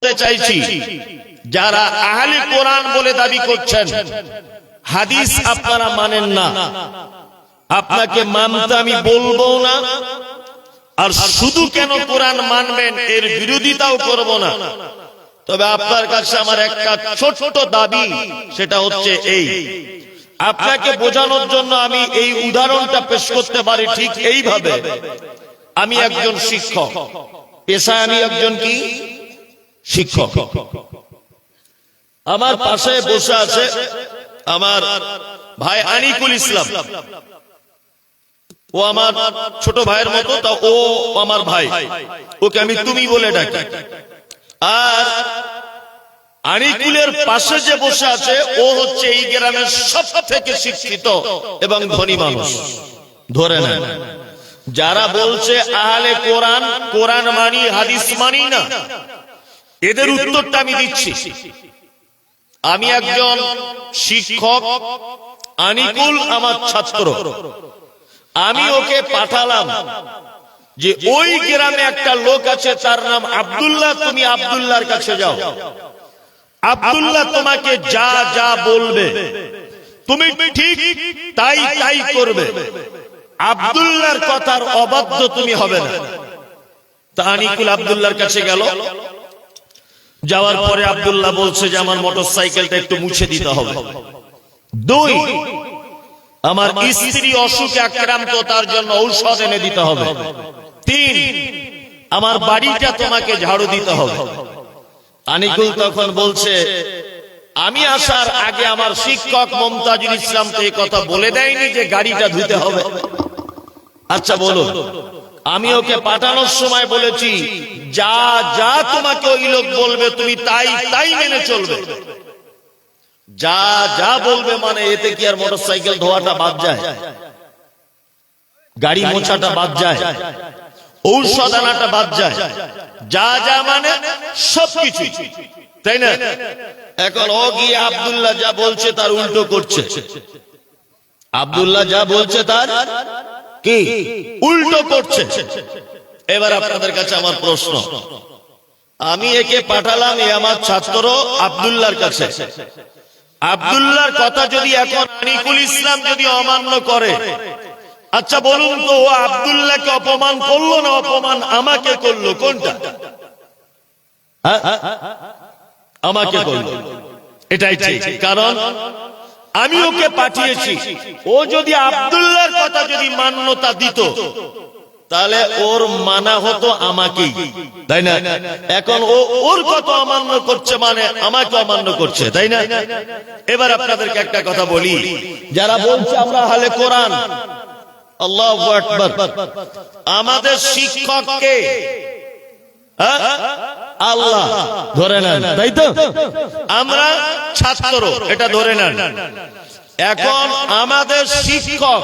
বলতে চাইছি, যারা আহলে কোরআন বলে দাবি করছেন, হাদিস আপনারা মানেন না, আপনাকে মানতে আমি বলবো না, আর শুধু কেন কোরআন মানবেন এর বিরোধিতাও করব না। তবে আপনার কাছে আমার একটা ছোট্ট দাবি, সেটা হচ্ছে এই, আপনাকে বোঝানোর জন্য আমি এই উদাহরণটা পেশ করতে পারি ঠিক এইভাবে। আমি একজন শিক্ষক, পেশায় আমি একজন কি শিক্ষক। আমার পাশে বসে আছে আমার ভাই আনিকুল ইসলাম, ও আমার ছোট ভাইয়ের মতো, তা ও আমার ভাই, ওকে আমি তুমি বলে ডাকি। আর আনিকুলের পাশে যে বসে আছে ও হচ্ছে এই গ্রামের সব থেকে শিক্ষিত এবং ধনী মানুষ। ধরে নেন, যারা বলছে আহলে কোরআন, কোরআন মানি হাদিস মানি না, এদের উত্তরটা আমি দিচ্ছি। আমি একজন শিক্ষক, আনিকুল আমার ছাত্র। আমি ওকে পাঠালাম যে ওই গ্রামে একটা লোক আছে, তার নাম আব্দুল্লাহ, তুমি আব্দুল্লাহর কাছে যাও। আব্দুল্লাহ তোমাকে যা যা বলবে তুমি ঠিক তাই তাই করবে, আব্দুল্লাহর কথার অবাধ্য তুমি হবে না। তা আনিকুল আব্দুল্লাহর কাছে গেল। যাওয়ার পরে আব্দুল্লাহ বলছে যে আমার মোটরসাইকেলটা একটু মুছে দিতে হবে। 2, আমার স্ত্রী অসুখে আক্রান্ত, তার জন্য ঔষধ এনে দিতে হবে। 3, আমার বাড়িটা তোমাকে ঝাড়ু দিতে হবে। আনিকুল তখন বলছে, আমি আসার আগে আমার শিক্ষক মমতাজুল ইসলাম তো এই কথা বলে দেয়নি যে গাড়িটা ধুতে হবে? আচ্ছা বলো, আমি ওকে পাঠানোর সময় বলেছি যা যা তোমাকে ওই লোক বলবে তুমি তাই তাই মেনে চলবে। যা যা বলবে মানে এতে কি আর মোটরসাইকেল ধোয়াটা বাদ যায়, গাড়ি মোছাটা বাদ যায়, ঔষধ আনাটা বাদ যায়? যা যা মানে সবকিছু, তাই না? এখন ও গিয়ে আব্দুল্লাহ যা বলছে তার উল্টো করছে। আব্দুল্লাহ যা বলছে তার কি উল্টো করছে। এবার আপনাদের কাছে আমার প্রশ্ন, আমি একে পাঠালাম এ আমার ছাত্র আব্দুল্লাহর কাছে। আব্দুল্লাহর কথা যদি এখন আনিকুল ইসলাম যদি অমান্য করে, আচ্ছা বলুন তো, ও আব্দুল্লাহকে অপমান করলো না অপমান আমাকে করলো? কোনটা? আমাকে করলো, এটাই ঠিক। কারণ আমি ওকে পাঠিয়েছি, ও যদি আব্দুল্লাহর কথা যদি মান্যতা দিত তাহলে ওর মানা হতো আমাকেই, তাই না? এখন ও ওর কথা অমান্য করছে মানে আমাকে অমান্য করছে, তাই না? এবার আপনাদেরকে একটা কথা বলি, যারা বলছে আমরা আহলে কোরআন, আল্লাহু আকবার, আমাদের শিক্ষককে আল্লাহ ধরে নেন, তাই তো? আমরা ছাত্র, এটা ধরে নেন। এখন আমাদের শিক্ষক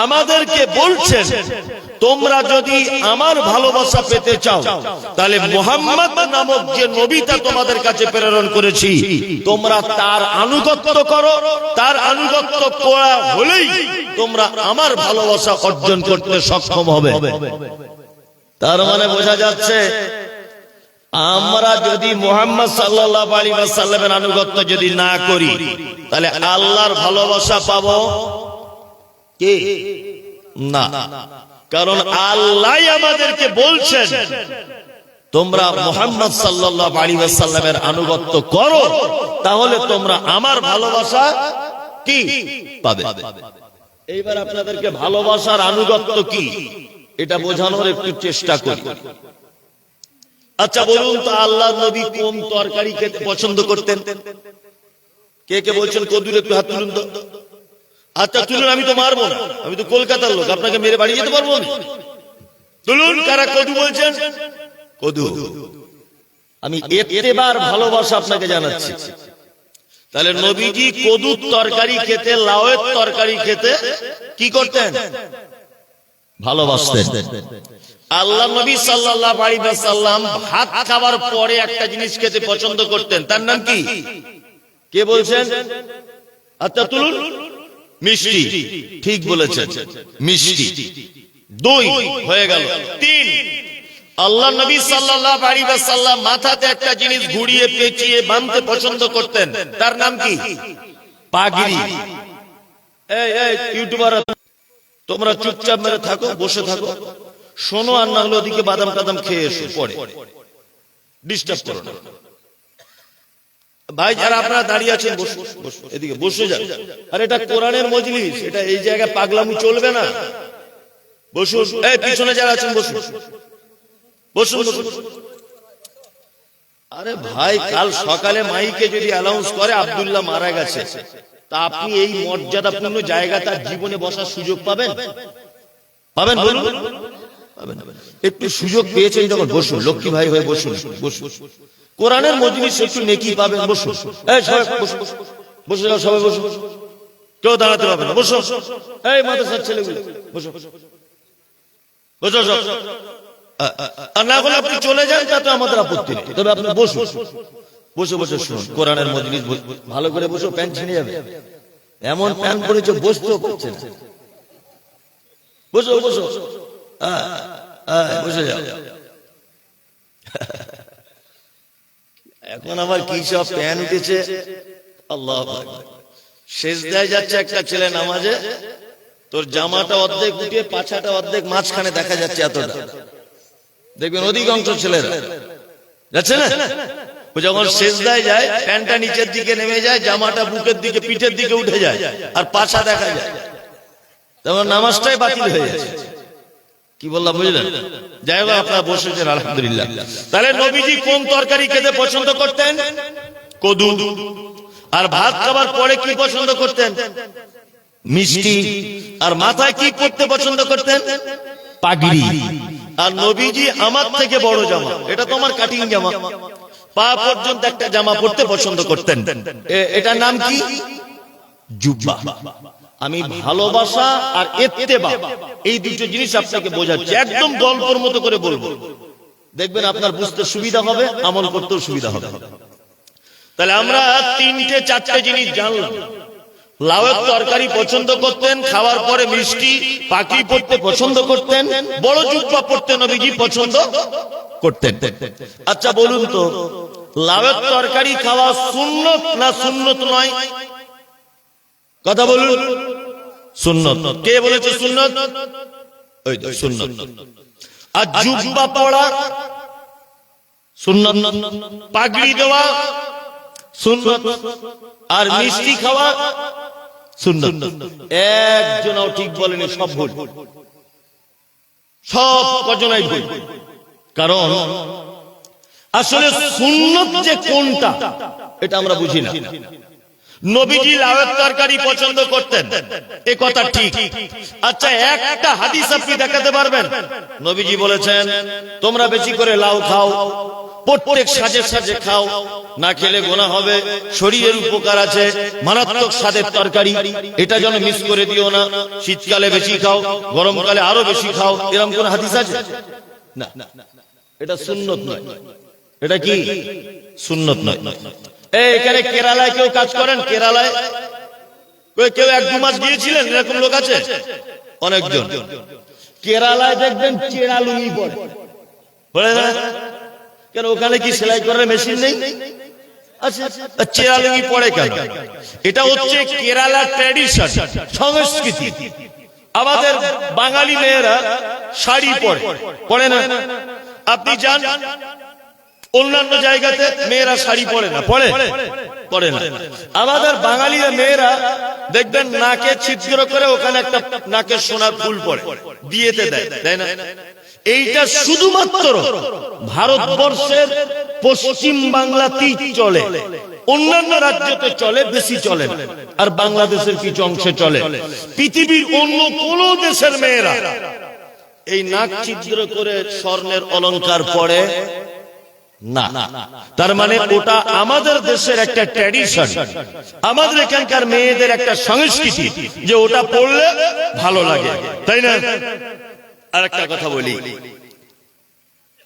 আমাদেরকে বলছেন তোমরা যদি আমার ভালোবাসা পেতে চাও তাহলে মুহাম্মদ নামক যে নবীটা তোমাদের কাছে প্রেরণ করেছি তোমরা তার আনুগত্য করো, তার আনুগত্য করা হলেই তোমরা আমার ভালোবাসা অর্জন করতে সক্ষম হবে। তার মানে বোঝা যাচ্ছে আমরা যদি মুহাম্মদ সাল্লাল্লাহু আলাইহি ওয়াসাল্লামের আনুগত্য যদি না করি তাহলে আল্লাহর ভালোবাসা পাবো কি না? কারণ আল্লাহ আমাদেরকে বলছেন তোমরা মুহাম্মদ সাল্লাল্লাহু আলাইহি ওয়াসাল্লামের আনুগত্য করো, তাহলে তোমরা আমার ভালোবাসা কি পাবে। এইবার আপনাদেরকে ভালোবাসার আনুগত্য কি এটা বোঝানোর একটু চেষ্টা করি। আচ্ছা বলুন তো, আল্লাহর নবী কোন তরকারি খেতে পছন্দ করতেন? কে কে বলছেন কদুর? একটু হাত তুলুন তো। আচ্ছা তুলুন, আমি তো মারবো না, আমি তো কলকাতার লোক, আপনাকে মেরে বাড়ি যেতে পারবো না। তুলুন, কারা কদু বলছেন? কদু। আমি এতেবার ভালোবাসা আপনাকে জানাচ্ছি। তাহলে নবীজি কদুর তরকারি খেতে, লাউয়ের তরকারি খেতে কি করতেন? ভালোবাসতেন। আল্লাহ নবী সাল্লাল্লাহু আলাইহি ওয়াসাল্লাম ভাত খাওয়ার পরে একটা জিনিস খেতে পছন্দ করতেন, তার নাম কি? কে বলছেন? আচ্ছা তুলুন। মিষ্টি। ঠিক বলেছেন, মিষ্টি। 2 হয়ে গেল। 3 আল্লাহ নবী সাল্লাল্লাহু আলাইহি ওয়াসাল্লাম মাথাতে একটা জিনিস ঘুরিয়ে পেঁচিয়ে বাঁধতে পছন্দ করতেন, তার নাম কি? পাগড়ি। এই ইউটিউবার, তোমরা চুপচাপ মেরে থাকো, বসে থাকো, শোনো, আর না হলে ওদিকে বাদাম টাদাম খেয়ে এসো, পরে ডিস্টার্ব করো না। ভাই যারা আপনারা দাঁড়িয়ে আছেন বসুন, বসুন, এদিকে বসে যান। আর এটা কোরআনের মজলিস, এটা এই জায়গায় পাগলামি চলবে না। বসুন, এই পিছনে যারা আছেন বসুন, বসুন, বসুন। আরে ভাই, কাল সকালে মাইকে যদি অ্যানাউন্স করে আব্দুল্লাহ মারা গেছে, তা আপনি এই মর্যাদাপূর্ণ জায়গা তার জীবনে বসার সুযোগ পাবেন? পাবেন বলুন? পাবেন। একটু সুযোগ পেয়েছেন যখন বসুন, লক্ষ্মী ভাই হয়ে বসুন, বসুন। কোরআনের মজলিস একটু নেকি পাবেন, বসুন। এই সবাই বসুন, বসে যাও, সবাই বসুন, কেউ দাঁড়াতে পারবে না, বসো। এই মাদ্রাসার ছেলেগুলো বসো, বসো সব। আর না হলে আপনি চলে যান, তাতে আমাদের আপত্তি নেই, তবে আপনি বসুন, বসে বসে শুনুন কোরআনের মজলিস। ভালো করে বসো, প্যান্ট ছিঁড়ে যাবে, এমন প্যান্ট পরেছে বসতেও পারছে না। বসো, বসো, বসে যাও। এখন আবার কি সব প্যান উঠেছে, আল্লাহু আকবার। সেজদায় যাচ্ছে একটা ছেলে নামাজে, তোর জামাটা অর্ধেক উঠে পাছাটা অর্ধেক মাঝখানে দেখা যাচ্ছে, এতটা দেখবেন অধিকাংশ ছেলেরা যাচ্ছে না। ও যখন সেজদায় যায়, প্যান্টটা নিচের দিকে নেমে যায়, জামাটা বুকের দিকে পিঠের দিকে উঠে যায়, আর পাছা দেখা যায়, তখন নামাজটাই বাতিল হয়ে যাচ্ছে। কি বললাম বুঝলেন? যাই হোক, আপনারা বসেছেন, আলহামদুলিল্লাহ। তাহলে নবীজি কোন তরকারি খেতে পছন্দ করতেন? কদু। আর ভাত খাবার পরে কি পছন্দ করতেন? মিষ্টি। আর মাথায় কি পরতে পছন্দ করতেন? পাগড়ি। আর নবীজি আমার থেকে বড় জামা, এটা তো আমার কাটিং জামা, পা পর্যন্ত একটা জামা পরতে পছন্দ করতেন, এটার নাম কি? জুব্বা। আমি ভালোবাসা আর ইত্তেবা, এই দুটো জিনিস আপনাকে বোঝাচ্ছি, একদম গল্পের মতো করে বলবো, দেখবেন আপনার বুঝতে সুবিধা হবে, আমল করতেও সুবিধা হবে। তাহলে আমরা তিনটে চারটে জিনিস জানলাম। লাউয়ের তরকারি পছন্দ করতেন, খাওয়ার পরে মিষ্টি, পাখি পড়তে পছন্দ করতেন, বড় জুব্বা পড়তে নবীজি পছন্দ করতেন। আচ্ছা বলুন তো, লাউয়ের তরকারি খাওয়া সুন্নত না সুন্নত নয়? কথা বলুন। সুন্নত। কে বলেছে সুন্নত? ওই তো সুন্নত। আর জুব্বা পরা সুন্নত, পাগড়ি দেওয়া সুন্নত, আর মিষ্টি খাওয়া সুন্নত। একজনও ঠিক বলেনি, সব ভুল, সব কজনাই ভুল। কারণ আসলে সুন্নত যে কোনটা এটা আমরা বুঝি না। নবীজি লাউয়ের তরকারি পছন্দ করতেন, এ কথা ঠিক। আচ্ছা, একটা হাদিস আপনি দেখাতে পারবেন নবীজি বলেছেন তোমরা বেশি করে লাউ খাও, প্রত্যেক সাজে সাজে খাও, না খেলে গোনা হবে, শরীরের উপকার আছে, মারাত্মক স্বাদের তরকারি, এটা যেন মিস করে দিও না, শীতকালে বেশি খাও, গরমকালে আরো বেশি খাও, এরকম কোন হাদিস আছে? না, এটা সুন্নত নয়। এটা কি সুন্নত নয়? এখানে কেরালায় কেউ কাজ করেন? কেরালায় কেউ 1-2 মাস গিয়েছিলেন? এরকম লোক আছে অনেকজন। কেরালায় দেখবেন চেরা লুঙ্গি পরে না, কেন ওখানে কি সেলাই করার মেশিন নেই? আচ্ছা, চেরা লুঙ্গি পরে কেন? এটা হচ্ছে কেরালা ট্র্যাডিশন, সংস্কৃতি। আমাদের বাঙালি মেয়েরা শাড়ি পরে না। আপনি যান অন্যান্য জায়গাতে, মেয়েরা শাড়ি পরে না, পরে না। আমাদের বাঙালিরা মেয়েরা দেখবেন নাকে ছিদ্র করে ওখানে একটা নাকে সোনার ফুল পরে, বিয়েতে দেয় না? এইটা শুধুমাত্র ভারতবর্ষের পশ্চিম বাংলাতেই চলে, অন্যান্য রাজ্যতে চলে, বেশি চলে না। আর বাংলাদেশের কিছু অংশে চলে। পৃথিবীর অন্য কোন দেশের মেয়েরা এই নাক ছিদ্র করে স্বর্ণের অলংকার পরে না। তার মানে ওটা আমাদের দেশের একটা ট্র্যাডিশন, আমাদের এখানকার মেয়েদের একটা সংস্কৃতি, যে ওটা পড়লে ভালো লাগে, তাই না? আর একটা কথা বলি,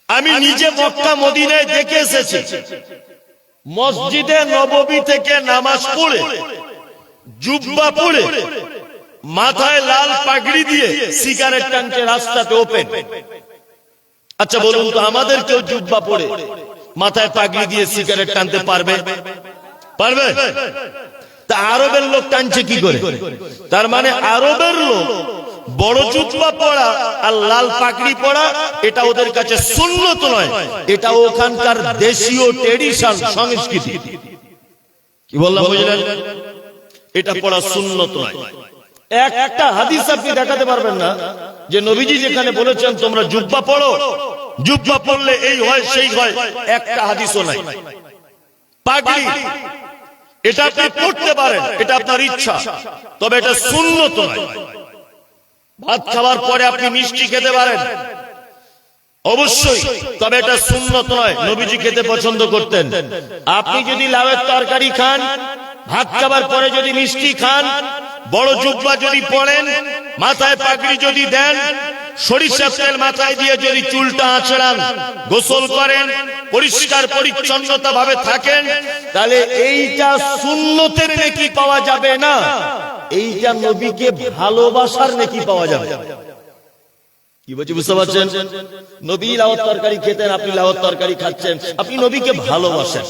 আমি নিজে মক্কা মদিনায় দেখে এসেছি, মসজিদে নববী থেকে নামাজ পড়ে, জুব্বা পড়ে, মাথায় লাল পাগড়ি দিয়ে সিগারেট টানছে রাস্তাতে ওপেন। আচ্ছা বলুন তো, আমাদের কেউ জুব্বা পরে মাথায় পাগড়ি দিয়ে সিগারেট টানতে পারবে? পারবে? তা আরবের লোক টানছে কি করে? তার মানে আরবের লোক বড় জুব্বা পরা আর লাল পাগড়ি পরা এটা ওদের কাছে সুন্নত নয়, এটা ওখানকার দেশীয় ট্রেডিশন, সংস্কৃতি। কি বললাম বুঝলেন? এটা পড়া সুন্নত নয়। একটা হাদিস আপনি দেখাতে পারবেন না যে নবীজি যেখানে বলেছেন তোমরা জুব্বা পড়ো, জুব্বা পড়লে এই হয় সেই হয়, একটা হাদিসও নাই। পাগড়ি এটা আপনি পড়তে পারেন, এটা আপনার ইচ্ছা, তবে এটা সুন্নত নয়। ভাত খাওয়ার পরে আপনি মিষ্টি খেতে পারেন অবশ্যই, তবে এটা সুন্নত নয়। নবীজি খেতে পছন্দ করতেন। আপনি যদি লাউয়ের তরকারি খান, ভাত খাবার পরে যদি মিষ্টি খান, বড় জুব্বা যদি পড়েন, মাথায় পাগড়ি যদি দেন, সরিষার তেল মাথায় দিয়ে যদি চুলটা আঁচড়ান, গোসল করেন, পরিষ্কার পরিচ্ছন্নতা ভাবে থাকেন, তাহলে এইটা সুন্নতের নেকি পাওয়া যাবে না, এইটা নবীকে ভালোবাসার নেকি পাওয়া যাবে। কি বলছি বুঝতে পারছেন? নবী লাউয়ের তরকারি খেতেন, আপনি লাউয়ের তরকারি খাচ্ছেন, আপনি নবীকে ভালোবাসেন।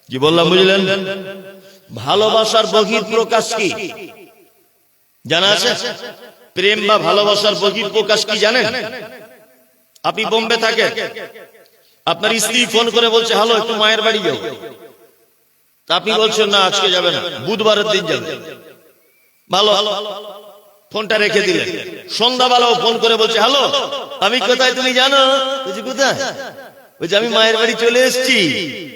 কি বললাম বুঝলেন? ভালোবাসার বহির প্রকাশ কি জানা আছে? প্রেম বা ভালোবাসার বহির প্রকাশ কি জানেন? আপনি বোম্বে থাকেন, আপনার স্ত্রী ফোন করে বলছে হ্যালো একটু মায়ের বাড়ি যাও, তা আপনি বলছেন না আজকে যাবে না, বুধবারের দিন যাবে। ভালো, ফোনটা রেখে দিলেন। সন্ধ্যাবেলাও ফোন করে বলছে হ্যালো আমি কোথায় তুমি জানো? বলছি কোথায়? বলছে আমি মায়ের বাড়ি চলে এসেছি।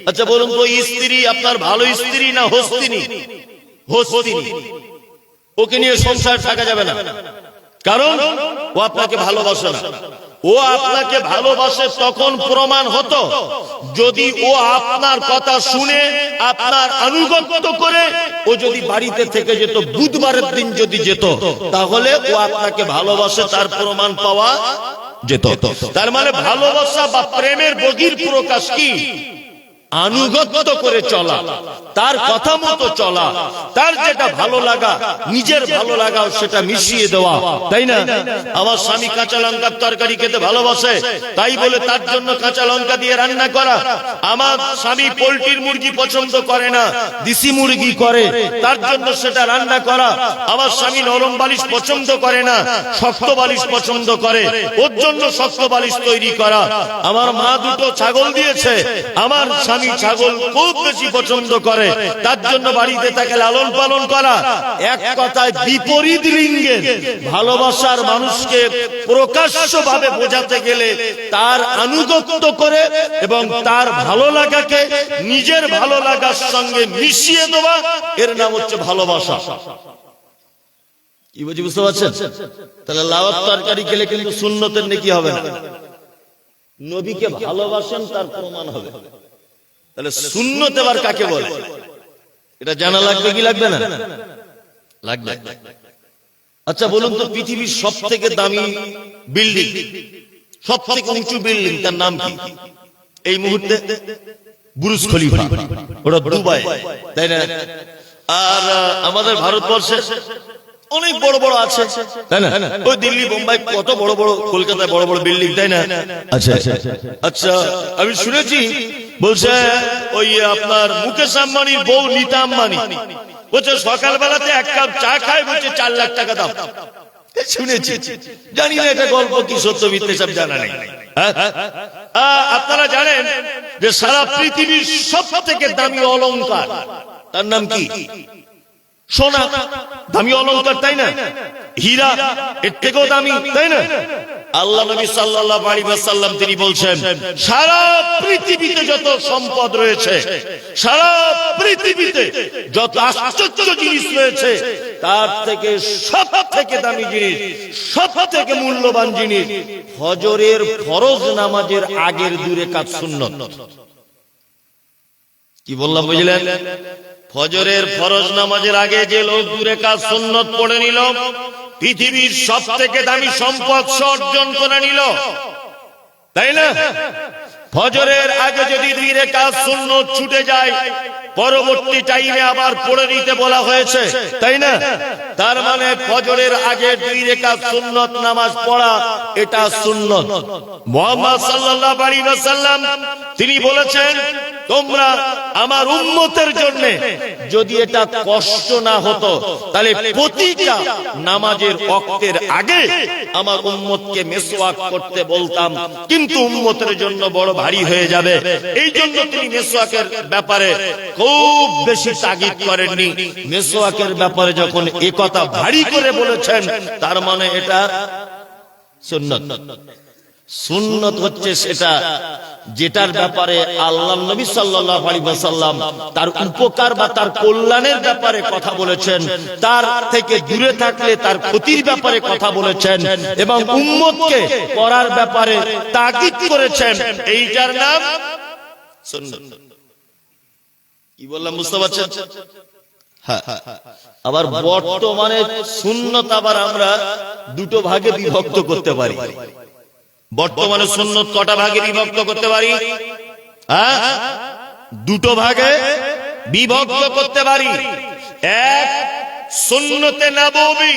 আচ্ছা বলুন তো, স্ত্রী আপনার ভালো স্ত্রী না হস্তিনী? হস্তিনী। ওকে নিয়ে সংসার থাকা যাবে না, কারণ ও আপনাকে ভালোবাসে না। ও আপনাকে ভালোবাসে তখন প্রমাণ হতো যদি ও আপনার কথা শুনে আপনার আনুগত্য করে ও যদি বাড়িতে থেকে যেত, বুধবারের দিন যদি যেত, তাহলে ও আপনাকে ভালোবাসে তার প্রমাণ পাওয়া যেত। তার মানে ভালোবাসা বা প্রেমের বহির প্রকাশ কি? আনুগত্য করে চলা, তার কথা মতো চলা, তার যেটা ভালো লাগা নিজের ভালো লাগাও সেটা মিশিয়ে দেওয়া, তাই না? আমার স্বামী কাঁচা লঙ্কার তরকারি খেতে ভালোবাসে, তাই বলে তার জন্য কাঁচা লঙ্কা দিয়ে রান্না করা। আমার স্বামী পোল্ট্রির মুরগি পছন্দ করে না, দেশি মুরগি করে, তার জন্য সেটা রান্না করা। আমার স্বামী নরম বালিশ পছন্দ করে না, শক্ত বালিশ পছন্দ করে, ওর জন্য শক্ত বালিশ তৈরি করা। আমার মা দুটো ছাগল দিয়েছে, আমার স্বামী ছাগল খুব বেশি পছন্দ করে, তার জন্য বাড়িতে তাকে লালন পালন করা। এক কথায় বিপরীত লিঙ্গের ভালোবাসার মানুষকে প্রকাশ্যভাবে বোঝাতে গেলে তার আনুগত্য করে এবং তার ভালো লাগাকে নিজের ভালো লাগার সঙ্গে মিশিয়ে দেওয়া, এর নাম হচ্ছে ভালোবাসা। কি বুঝতে পারছেন? তাহলে লাউয়ের তরকারি খেলে কিন্তু সুন্নতের নেকি হবে না, নবীকে ভালোবাসেন তার প্রমাণ হবে। তাহলে সুন্নত এবার কাকে বলে এটা জানা লাগবে কি লাগবে না? লাগবে। আচ্ছা বলুন তো, পৃথিবীর সব থেকে দামি বিল্ডিং, সব থেকে উঁচু বিল্ডিং, তার নাম কি এই মুহূর্তে? বুর্জ খলিফা, ওটা দুবাই, তাই না? আর আমাদের ভারতবর্ষে অনেক বড় বড় আছে, তাই না? ওই দিল্লি বোম্বাই কত বড় বড়, কলকাতায় বড় বড় বিল্ডিং, তাই না? আচ্ছা আচ্ছা, আমি শুনেছি বলছে ওই আপনার মুকেশ আম্বানির বউ নীতা আম্বানি বলছে সকালবেলাতে এক কাপ চা খায়, বলছে 4 লাখ টাকা দাম। শুনেছি, জানি না এটা গল্প কি সত্য মিথ্যে সব জানা নেই। আপনারা জানেন যে সারা পৃথিবীর সব থেকে দামি অলংকার তার নাম কি? সোনা দামি অলংকার, তাই না? হীরা এর থেকেও দামি, তাই না? আল্লাহ নবী সাল্লাল্লাহু আলাইহি ওয়াসাল্লাম তিনি বলছেন সারা পৃথিবীতে যত সম্পদ রয়েছে, সারা পৃথিবীতে যত আশ্চর্য জিনিস রয়েছে, তার থেকে সব থেকে দামি জিনিস, সব থেকে মূল্যবান জিনিস ফজরের ফরজ নামাজের আগের 2 রাকাত সুন্নত। কি বললাম বুঝলেন? ফজরের ফরজ নামাজের আগে যে লোক 2 রাকাত সুন্নত পড়ে নিল, পৃথিবীর সব থেকে দামি সম্পদ অর্জন করে নিল, তাই না? ফজরের আগে যদি 2 রাকাত সুন্নত ছুটে যায়, পরবর্তী টাইমে আবার পড়ে নিতে বলা হয়েছে, তাই না? তার মানে ফজরের আগে 2 রাকাত সুন্নত নামাজ পড়া, এটা সুন্নত। মুহাম্মদ সাল্লাল্লাহু আলাইহি ওয়াসাল্লাম তিনি বলেছেন, তোমরা আমার উম্মতের জন্য যদি এটা কষ্ট না হতো তাহলে প্রতিটা নামাজের ওয়াক্তের আগে আমার উম্মতকে মিসওয়াক করতে বলতাম, কিন্তু উম্মতের জন্য বড় ভারী হয়ে যাবে, এই জন্য তিনি মিসওয়াকের ব্যাপারে খুব বেশি তাগিদ করেননি। মিসওয়াকের ব্যাপারে যখন এই কথা ভারী করে বলেছেন, তার মানে এটা সুন্নাত। সুন্নাত হচ্ছে সেটা যেটার ব্যাপারে আল্লাহর নবী সাল্লাল্লাহু আলাইহি ওয়াসাল্লাম তার উপকার বা তার কল্যাণের ব্যাপারে কথা বলেছেন, তার থেকে দূরে থাকলে তার ক্ষতির ব্যাপারে কথা বলেছেন এবং উম্মতকে করার ব্যাপারে তাকিদ করেছেন, এইটার নাম সুন্নাত। কি বললাম বুঝতে পারছেন? হ্যাঁ। আবার বর্তমানে সুন্নাত আবার আমরা দুটো ভাগে বিভক্ত করতে পারি। বর্তমানে সুন্নাত কটা ভাগে বিভক্ত করতে পারি? দুটো ভাগে বিভক্ত করতে পারি। এক, সুন্নতে নববী,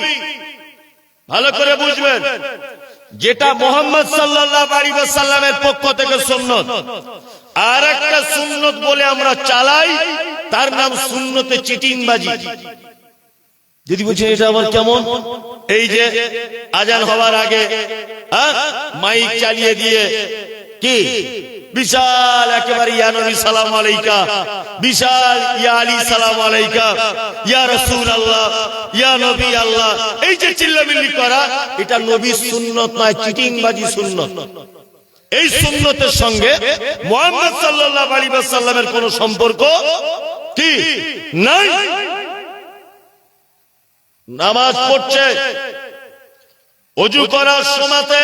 ভালো করে বুঝবেন, যেটা মুহাম্মদ সাল্লাল্লাহু আলাইহি ওয়াসাল্লামের পক্ষ থেকে সুন্নাত। আর একটা সুন্নাত বলে আমরা চালাই, তার নাম সুন্নতে চিটিংবাজি। যদি বলছেন এটা আবার কেমন, এই যে আজান হওয়ার আগে মাইক চালিয়ে দিয়ে কি বিশাল একেবারে ইয়া নবী সালাম আলাইকা, বিশাল ইয়া আলী সালাম আলাইকা, ইয়া রাসূলুল্লাহ, ইয়া নবী আল্লাহ, এই যে চিল্লামিল্লি করা, এটা নবীর সুন্নাত নয়, চিটিংবাজি সুন্নাত। এই সুন্নতের সঙ্গে মুহাম্মদ সাল্লাল্লাহু আলাইহি ওয়াসাল্লামের কোনো সম্পর্ক কি নাই। নামাজ পড়ছে, ওযু করার সময়তে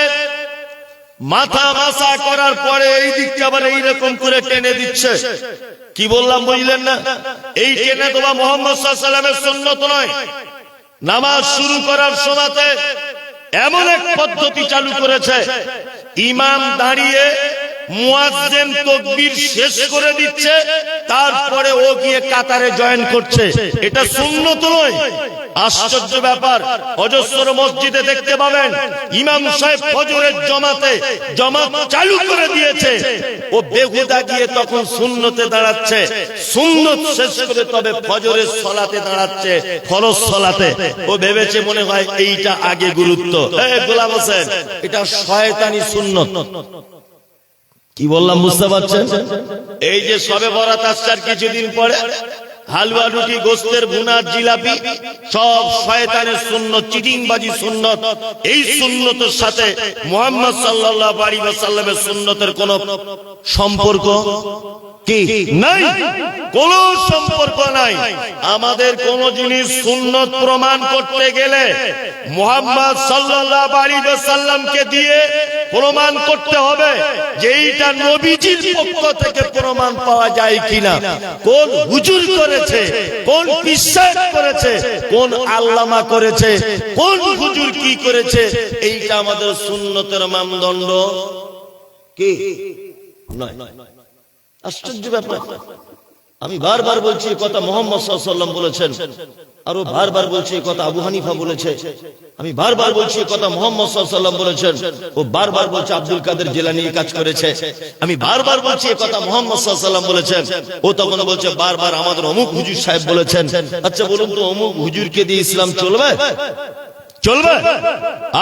মাথা মাসা করার পরে এই দিকটা আবার এইরকম করে টেনে দিচ্ছে। কি বললাম বুঝলেন না? এই টেনে দেওয়া মুহাম্মদ সাল্লাল্লাহু আলাইহি ওয়াসাল্লামের সুন্নাত নয়। নামাজ শুরু করার সময়তে এমন এক পদ্ধতি চালু করেছে, ইমাম দাঁড়িয়ে মুয়াজ্জিন তাকবীর শেষ করে দিচ্ছে, তারপরে ও গিয়ে কাতারে জয়েন করছে, এটা সুন্নাত নয়। আশ্চর্য ব্যাপার, অজস্র মসজিদে দেখতে পাবেন ইমাম সাহেব ফজরের জামাত চালু করে দিয়েছে, ও বেহুদা গিয়ে তখন সুন্নতে দাঁড়াচ্ছে, সুন্নত শেষ করে তবে ফজরের সালাতে দাঁড়াচ্ছে, ফরজ সালাতে। ও ভেবেছে মনে হয় এইটা আগে গুরুত্ব। গোলাম হোসেন, এটা শয়তানি সুন্নত। কি বললাম বুঝতে পারছেন? এই যে সবে বরাত আসছে আর কিছুদিন পরে, হালুয়া রুটি, গোস্তের ভুনা, জিলাপি, সব শয়তানের সুন্নত, চিটিংবাজি সুন্নত। এই সুন্নতের সাথে মুহাম্মদ সাল্লাল্লাহু আলাইহি ওয়াসাল্লামের সুন্নতের কোনো সম্পর্ক কি নাই, কোন সম্পর্ক নাই। আমাদের কোন জিনিস সুন্নত প্রমাণ করতে গেলে মুহাম্মদ সাল্লাল্লাহু আলাইহি ওয়াসাল্লামকে দিয়ে প্রমাণ করতে হবে যে এইটা নবীজির পক্ষ থেকে প্রমাণ পাওয়া যায় কিনা। কোন হুজুর করেছে, কোন বিশ্বাস করেছে, কোন আল্লামা করেছে, কোন হুজুর কি করেছে, এইটা আমাদের সুন্নতের মানদণ্ড কি নয়। আশ্চর্য ব্যাপার। আমি বারবার বলছি এই কথা মুহাম্মদ সাল্লাল্লাহু আলাইহি ওয়াসাল্লাম বলেছেন, আরো বারবার বলছি এই কথা আবু হানিফা বলেছে, আমি বারবার বলছি এই কথা মুহাম্মদ সাল্লাল্লাহু আলাইহি ওয়াসাল্লাম বলেছেন, ও বারবার বলছে আব্দুল কাদের জিলানী এই কাজ করেছে, আমি বারবার বলছি এই কথা মুহাম্মদ সাল্লাল্লাহু আলাইহি ওয়াসাল্লাম বলেছেন, ও তখন বলছে বারবার আমাদের অমুক হুজুর সাহেব বলেছেন। আচ্ছা বলুন তো, অমুক হুজুরকে দিয়ে ইসলাম চলবে? চলবে?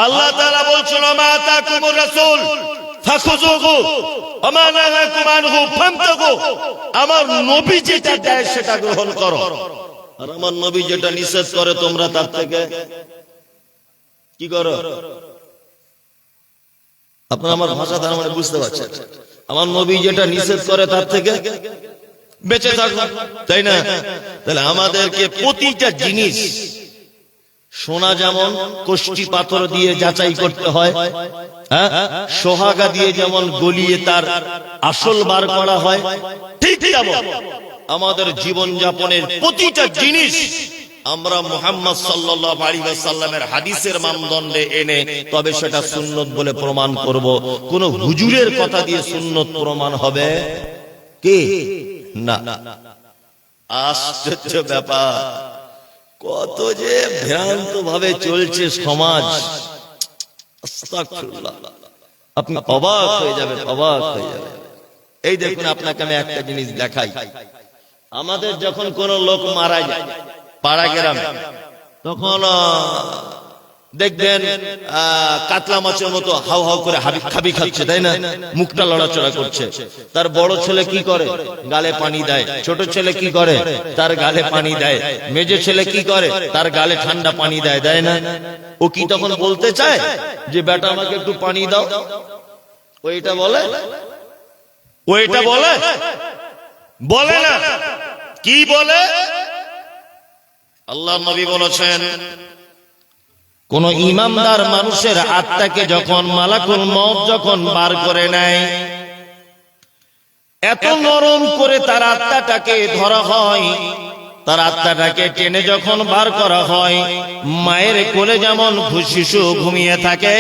আল্লাহ তাআলা বলছেন, মা আতাকুমুর রাসূল ফাখুযুহু ওয়া মা নাহাকুম আনহু ফান্তাহু। আমার নবী যেটা দেয় সেটা গ্রহণ করো, আর আমার নবী যেটা নিষেধ করে তোমরা তার থেকে কি করো? আপনারা আমার ভাষা তার মানে বুঝতে পারছেন? আমার নবী যেটা নিষেধ করে তার থেকে বেঁচে থাকো, তাই না? তাহলে আমাদেরকে প্রতিটা জিনিস, সোনা যেমন কষ্টি পাথর দিয়ে যাচাই করতে হয়, সোহাগা দিয়ে যেমন গলিয়ে তার আসল বার করা হয়, ঠিক তেমন আমাদের জীবন যাপনের প্রতিটা জিনিস আমরা মুহাম্মদ সাল্লাল্লাহু আলাইহি ওয়াসাল্লামের হাদিসের মানদণ্ডে এনে তবে সেটা সুন্নত বলে প্রমাণ করব। কোন হুজুরের কথা দিয়ে সুন্নত প্রমাণ হবে কি না। আশ্চর্য ব্যাপার, কত যে ভ্রান্ত ভাবে চলছে সমাজ। আস্তাগফিরুল্লাহ, আপনি অবাক হয়ে যাবেন, অবাক হয়ে যাবেন। এই দেখুন, আপনাকে আমি একটা জিনিস দেখাই। আমাদের যখন কোন লোক মারা যায় পাড়া গ্রামে, তখন দেখবেন কাতলা মাছের মতো হাউ হাউ করে খাবি খাচ্ছে, তাই না? মুখটা লড়াচড়া করছে। তার বড় ছেলে কি করে? গালে পানি দেয়। ছোট ছেলে কি করে? তার গালে পানি দেয়। মেজো ছেলে কি করে? তার গালে ঠান্ডা পানি দেয়, দেয় না? ও কি তখন বলতে চায় যে বেটা আমাকে একটু পানি দাও? ওইটা বলে? ওইটা বলে? বলে না। কি বলে? আল্লাহ নবী বলেছেন, কোন ইমানদার মানুষের আত্মাকে যখন মালাকুল মউত যখন বার করে নেয়, এত নরম করে তার আত্মাটাকে ধরা হয়, তার আত্মাটাকে টেনে যখন বার করা হয়, মায়ের কোলে যেমন শিশু ঘুমিয়ে থাকে,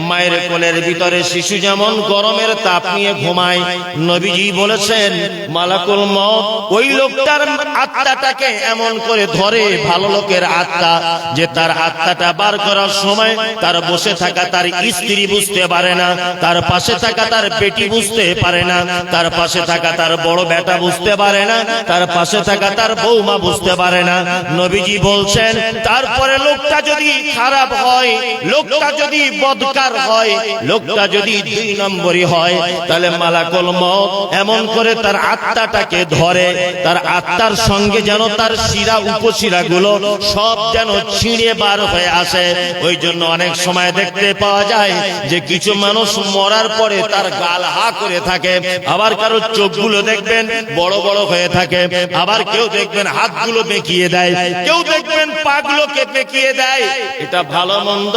মায়ের কোলের ভিতরে শিশু যেমন গরমের তাপ নিয়ে ঘুমায়, নবীজি বলেছেন মালাকুল মউত ওই লোকটার আত্মাটাকে এমন করে ধরে, ভালো লোকের আত্মা, যে তার আত্মাটা বার করার সময় তার বসে থাকা তার স্ত্রী বুঝতে পারে না, তার পাশে থাকা তার বেটি বুঝতে পারে না, তার পাশে থাকা তার বড় বেটা বুঝতে পারে না, তার পাশে থাকা তার বৌমা বুঝতে পারে না। নবীজি বলছেন তারপরে লোকটা যদি খারাপ হয়, লোকটা যদি বদকার হয়, লোকটা যদি 2 নম্বরই হয়, তাহলে মালাকুল মউত এমন করে তার আত্মাটাকে ধরে, তার আত্মার সঙ্গে যেন তার শিরা উপশিরা গুলো সব যেন ছিঁড়ে বার হয়ে আসে। ওই জন্য অনেক সময় দেখতে পাওয়া যায় যে কিছু মানুষ মরার পরে তার গাল হা করে থাকে, আবার কারো চোখগুলো দেখবেন বড় বড় হয়ে থাকে, আবার কেউ দেখবেন হাতগুলো বেঁকিয়ে দেয়, কেউ দেখবেন পাগুলোকে বেঁকিয়ে দেয়। এটা ভালো মন্দ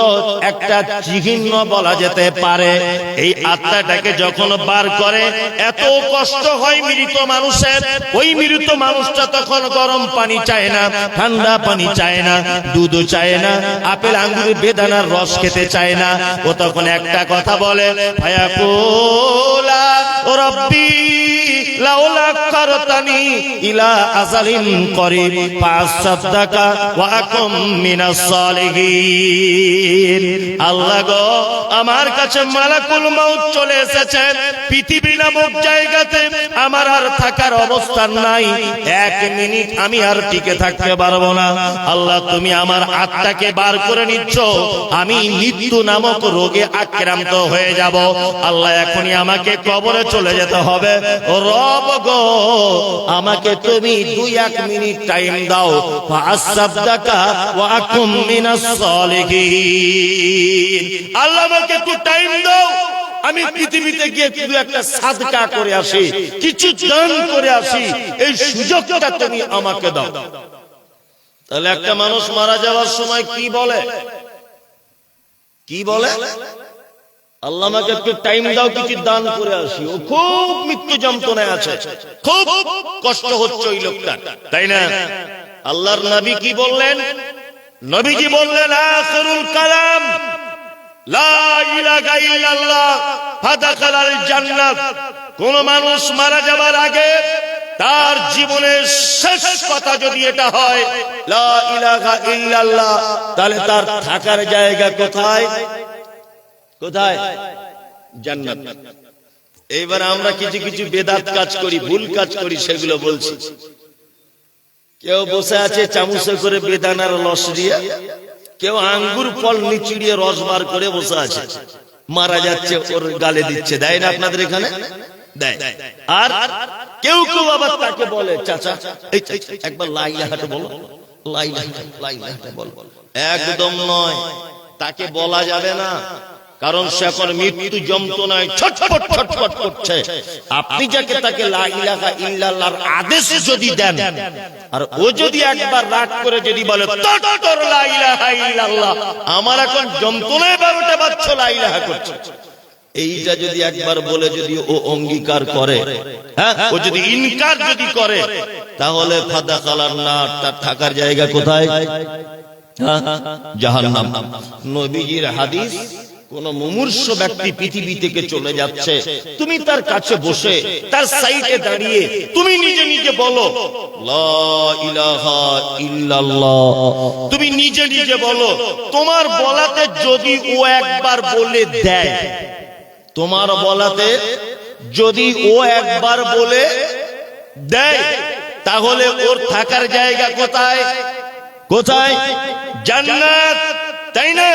একটা চিহ্ন বলা যেতে পারে। এই আত্মাটাকে যখন বার করে এত কষ্ট হয় মৃত মানুষের। ওই মৃত মানুষটা তখন গরম পানি চায় না, ঠান্ডা পানি চায় না, দুধও চায় না, আপেল আঙ্গুর বেদানার রস খেতে চায় না। ও তখন একটা কথা বলে, ফায়াকুলা রাব্বি লাউলা কারতানি ইলা আযালিন করিব ফাসাদদাকা ওয়া আকুম মিনাস সালিহিন। আল্লাহ গো, আমার কাছে মালাকুল মউত চলে এসেছে, পৃথিবী নামক জায়গাতে আমার আর থাকার অবস্থান নাই, 1 মিনিট আমি আর টিকে থাকতে পারবো না। আল্লাহ তুমি আমার আত্মাকে বার করে নিচ্ছ, আমি মৃত্যু নামক রোগে আক্রান্ত হয়ে যাব। আল্লাহ এখনই আমাকে কবরে চলে যেতে হবে। রব গো, আমাকে তুমি 2-1 মিনিট টাইম দাও, ফাসাদদাকা ওয়া আকুম মিনাস সালিহিন। আল্লাহ আমাকে একটু টাইম দাও, আমি পৃথিবীতে গিয়ে শুধু একটা সাদকা করে আসি, কিছু দান করে আসি, এই সুযোগটা তুমি আমাকে দাও। তাহলে একটা মানুষ মারা যাওয়ার সময় কি বলে? কি বলে? আল্লাহ আমাকে একটু টাইম দাও, কিছু দান করে আসি। ও খুব মৃত্যু যন্ত্রণায় আছে, খুব কষ্ট হচ্ছে ওই লোকটা, তাই না? আল্লাহর নবী কি বললেন? নবীজি বললেন আখিরুল কালাম লা ইলাহা ইল্লাল্লাহ ফাদাখালাল জান্নাত। কোন মানুষ মারা যাবার আগে তার জীবনের শেষ কথা যদি এটা হয় লা ইলাহা ইল্লাল্লাহ, তাহলে তার থাকার জায়গা কোথায়? কোথায়? জান্নাত। এইবার আমরা কিছু কিছু বেদাত কাজ করি, ভুল কাজ করি, সেগুলো বলছি। কেউ বসে আছে চামচে করে বেদানার রস দিয়ে, কেউ আঙ্গুর ফল নিচড়িয়ে রস বার করে বসে আছে, মারা যাচ্ছে ওর গালে দিচ্ছে, দেয় না আপনাদের এখানে? দেয়। আর কেউ কেউ আবার তাকে বলে, চাচা একবার লা ইলাহাটা বলো, লা ইলাহাটা বলো। একদম নয়, তাকে বলা যাবে না, কারণ সে এখন মৃত্যু যন্ত্রণায় ছটফট ছটফট করছে। আপনি যাকে তাকে লা ইলাহা ইল্লাল্লাহর আদেশ যদি দেন, আর ও যদি একবার রাগ করে যদি বলে তোর লা ইলাহা ইল্লাল্লাহ, আমার এখন যন্ত্রণায় 12টা বাজছে লা ইলাহা করছে, এইটা যদি একবার বলে যদি ও অঙ্গীকার করে, হ্যাঁ, ও যদি ইনকার যদি করে, তাহলে ফাদাখালান নার, তার থাকার জায়গা কোথায়? জাহান্নাম। নবীজির হাদিস কোন মুমূর্ষ ব্যক্তি পৃথিবী থেকে চলে যাচ্ছে, তুমি তার কাছে বসে তার সাইডে দাঁড়িয়ে তুমি নিজে নিজে বলো লা ইলাহা ইল্লাল্লাহ। তুমি নিজে নিজে বলো, তোমার বলাতে যদি ও একবার বলে দেয়, তোমার বলাতে যদি ও একবার বলে দেয়, তাহলে ওর থাকার জায়গা কোথায়? কোথায়? জান্নাত, তাই না?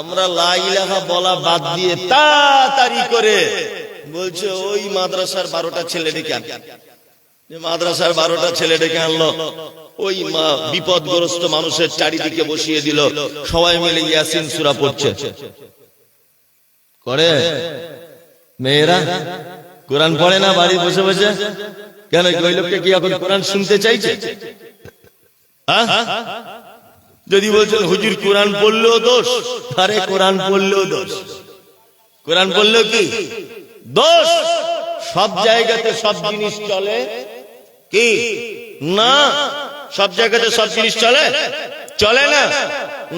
আমরা লা ইলাহা বলা বাদ দিয়ে তাড়াতাড়ি করে বলছে ওই মাদ্রাসার 12টা ছেলে ডেকে আন, মাদ্রাসার 12টা ছেলে ডেকে আনলো, ওই বিপদগ্রস্ত মানুষের চারিদিকে বসিয়ে দিল, সবাই মিলে ইয়াসিন সূরা পড়ছে। করে মেয়েরা কোরআন পড়ে না বাড়ি বসে বসে? কেন ওই লোকটা কি এখন কোরআন শুনতে চাইছে? যদি বলছেন হুজুর কোরআন পড়লেও দোষ, আরে কোরআন পড়লেও দোষ, কোরআন পড়লেও কি দোষ? সব জায়গাতে সব জিনিস চলে কি না? সব জায়গাতে সব জিনিস চলে? চলে না।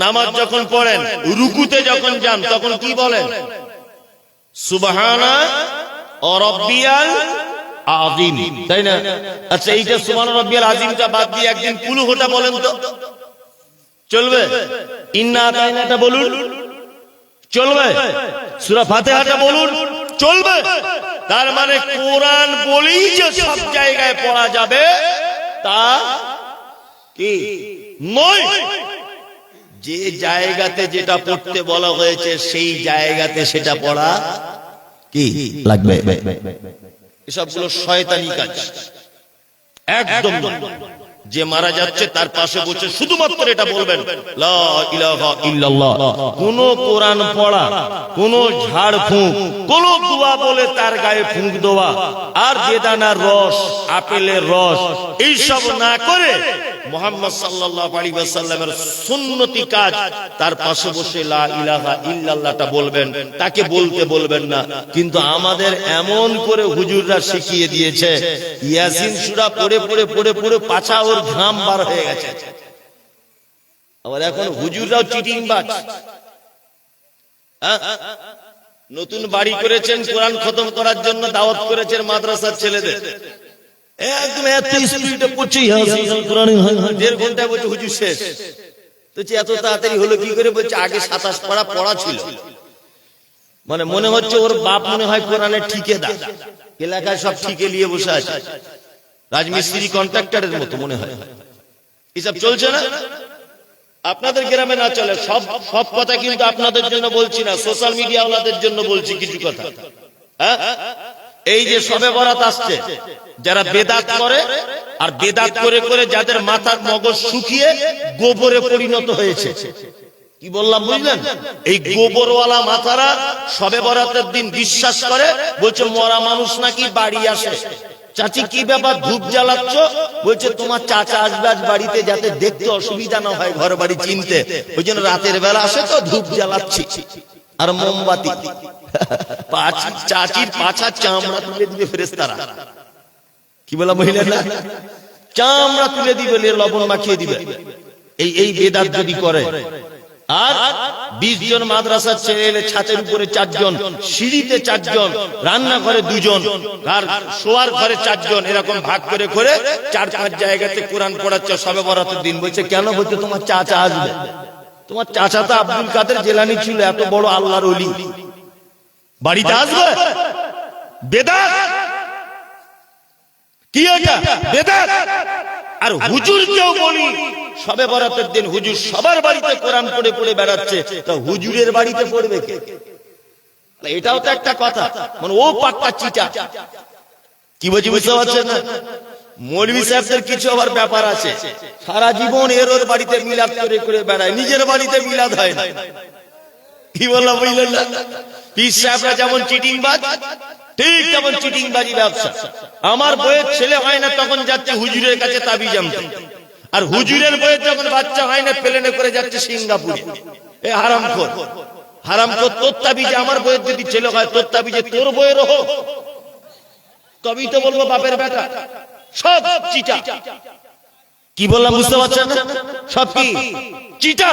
নামাজ যখন পড়েন, রুকুতে যখন যান, তখন কি বলেন? সুবহানা রাব্বিয়াল আযীম, তাই না? আচ্ছা, এইটা সুবহানা রাব্বিয়াল আযীমটা বাদ দিয়ে একদিন কুলুহটা বলেন তো, চলবে? ইন্না আতাইনাটা বলুন, চলবে? সূরা ফাতিহাটা বলুন, চলবে? তার মানে কোরআন বলেই যে সব জায়গায় পড়া যাবে তা কি নয়। যে জায়গাতে যেটা পড়তে বলা হয়েছে সেই জায়গাতে সেটা পড়া কি লাগবে। এসবগুলো শয়তানি কাজ, একদম। যে মারা যাচ্ছে তার পাশে বসে শুধুমাত্র এটা বলবেন লা ইলাহা ইল্লাল্লাহ। কোন কোরআন পড়া, কোন ঝাড় ফুঁক, কোন দোয়া বলে তার গায়ে ফুঁক দেওয়া, আর বেদানার রস, আপেলের রস, এইসব না করে মুহাম্মদ সাল্লাল্লাহু আলাইহি ওয়াসাল্লামের সুন্নতি কাজ তার পাশে বসে লা ইলাহা ইল্লাল্লাহটা বলবেন, তাকে বলতে বলবেন না। কিন্তু আমাদের এমন করে হুজুররা শিখিয়ে দিয়েছে, ইয়াসিন সূরা পড়ে পড়ে পড়ে পড়ে পাছা ওর ঘাম বার হয়ে গেছে। আবার এখন হুজুররাও চিটিংবাজ। নতুন বাড়ি করেছেন, কোরআন খতম করার জন্য দাওয়াত করেছেন মাদ্রাসার ছেলেদের, একদম এত স্পিডে পড়ছে, 1.5 ঘন্টায় বলছে হুজুর শেষ। তো এত তাড়াতাড়ি হলো কি করে? বলছে আগে 27 পারা পড়া ছিল। মানে মনে হচ্ছে ওর বাপ মনে হয় কোরআনের ঠিকাদার, এলাকায় সব ঠিকে নিয়ে বসে আছে, রাজমিস্ত্রি কন্ট্রাক্টরের মতো মনে হয়। এসব চলছে না? আপনাদের গ্রামে না চলে? সব সব কথা কিন্তু আপনাদের জন্য বলছি না, সোশ্যাল মিডিয়া ওয়ালাদের জন্য বলছি কিছু কথা। এই যে শবে বরাত আসছে, যারা বেদাত করে, আর বেদাত করে করে যাদের মাথার মগজ শুকিয়ে গোবরে পরিণত হয়েছে, কি বললাম বুঝলেন? এই গোবরওয়ালা মাথারা শবে বরাতের দিন বিশ্বাস করে, বলছে মরা মানুষ নাকি বাড়ি আসে। চাচি কি ব্যাপার, ধূপ জ্বালাচ্ছ? বলছে তোমার চাচা আসবে আজ বাড়িতে, যাতে দেখতে অসুবিধা না হয়, ঘর বাড়ি চিনতে, ওই জন্য রাতের বেলা আসে তো ধূপ জ্বালাচ্ছি আর মোমবাতি। চাচির পাছার চামড়া তুলে দিবে ফেরেশতারা। কি বলা মহিলারা? চামড়া তুলে দিবে, লবণ মাখিয়ে দিবে। এই বেদাত যদি করে। আর 20 জন মাদ্রাসার ছেলে এলে ছাদের উপরে 4 জন, সিঁড়িতে 4 জন, রান্নাঘরে 2 জন, আর শোয়ার ঘরে 4 জন, এরকম ভাগ করে করে 4-5 জায়গাতে কোরআন পড়াচ্ছে শবে বরাতের দিন। বলছে কেন? বলছে তোমার চাচা আসবে। তোমার চাচা তো আব্দুল কাদের জিলানী ছিল, এত বড় আল্লাহর ওলি, বাড়িতে আসবে? বেদাত। কি এটা? বেদাত। আর হুজুর কেউ বলি শবে বরাতের দিন হুজুর সবার বাড়িতে কোরআন পড়ে পড়ে বেড়াচ্ছে, তা হুজুরের বাড়িতে পড়বে কে? এটাও তো একটা কথা। মানে ও পাক্কা চিটা। কি বলছি বুঝতে পারছেন না? মৌলভী সাহেবদের কিছু আবার ব্যাপার আছে, সারা জীবন এর ওর বাড়িতে মিলাদ করে করে বেড়ায়, নিজের বাড়িতে মিলাদ হয় না। কি বললাম বুঝলেন না? পীর সাহেবরা যেমন চিটিংবাজ, ঠিক তেমন চিটিংবাজি ব্যবসা। আমার বইয়ের ছেলে হয় না তখন যাচ্ছে হুজুরের কাছে তাবিজ আনতে, আর হুজুরের বইয়ের যখন বাচ্চা হয় না প্লেনে করে যাচ্ছে সিঙ্গাপুরে। এ হারামখোর, হারামখোর। তোর তাবিজে আমার বইয়ের যদি ছেলে হয়, তোর তাবিজে তোর বইয়ের হোক, তবেই তো বলবো বাপের বেটা। সব চিটা। কি বললাম বুঝতে পারছেন না? সব কি চিটা।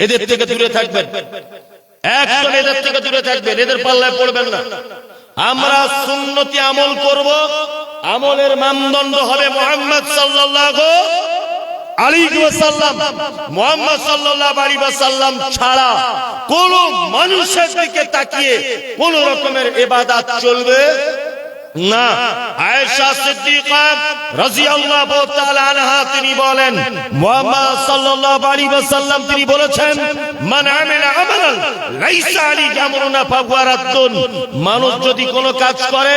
এদের থেকে দূরে থাকবেন। একদম এদের থেকে দূরে থাকবেন, এদের পাল্লায় পড়বেন না। আমরা সুন্নতি আমল করব, আমলের মানদণ্ড হবে মুহাম্মদ সাল্লাল্লাহু আলাইহি ওয়াসাল্লাম। মুহাম্মদ সাল্লাল্লাহু আলাইহি ওয়াসাল্লাম ছাড়া কোন মানুষের দিকে তাকিয়ে কোন রকমের ইবাদত চলবে না। আয়েশা সিদ্দিকা রাদিয়াল্লাহু তাআলা আনহা তিনি বলেন, মুহাম্মদ সাল্লাল্লাহু আলাইহি ওয়াসাল্লাম তিনি বলেছেন, মান আমিলা আমালান লাইসা আলাইহি আমরুনা ফাহুয়া রাদ্দুন। মানুষ যদি কোনো কাজ করে,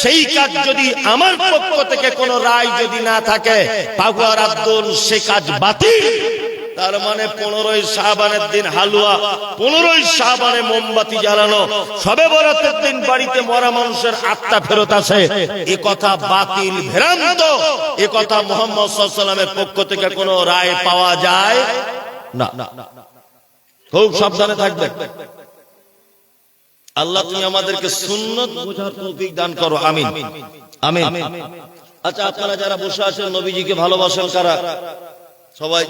সেই কাজ যদি আমার পক্ষ থেকে কোনো রায় যদি না থাকে, ফাহুয়া রাদ্দুন, সে কাজ বাতিল। তার মানে 15ই শাবানের দিন হালুয়া, 15ই শাবানে মোমবাতি জ্বালানো, শবে বরাতের দিন বাড়িতে মরা মানুষের আত্মা ফেরত আসে, এ কথা বাতিল, ভ্রান্ত। এ কথা মুহাম্মদ সাল্লাল্লাহু আলাইহি ওয়াসাল্লামের পক্ষ থেকে কোনো রায় পাওয়া যায় না। খুব সাবধানে থাকবেন। আল্লাহ তুমি আমাদেরকে সুন্নাত বোঝার তৌফিক দান করো, আমিন আমিন। আচ্ছা, আপনারা যারা বসে আছেন নবীজিকে ভালোবাসেন কারা? সবাই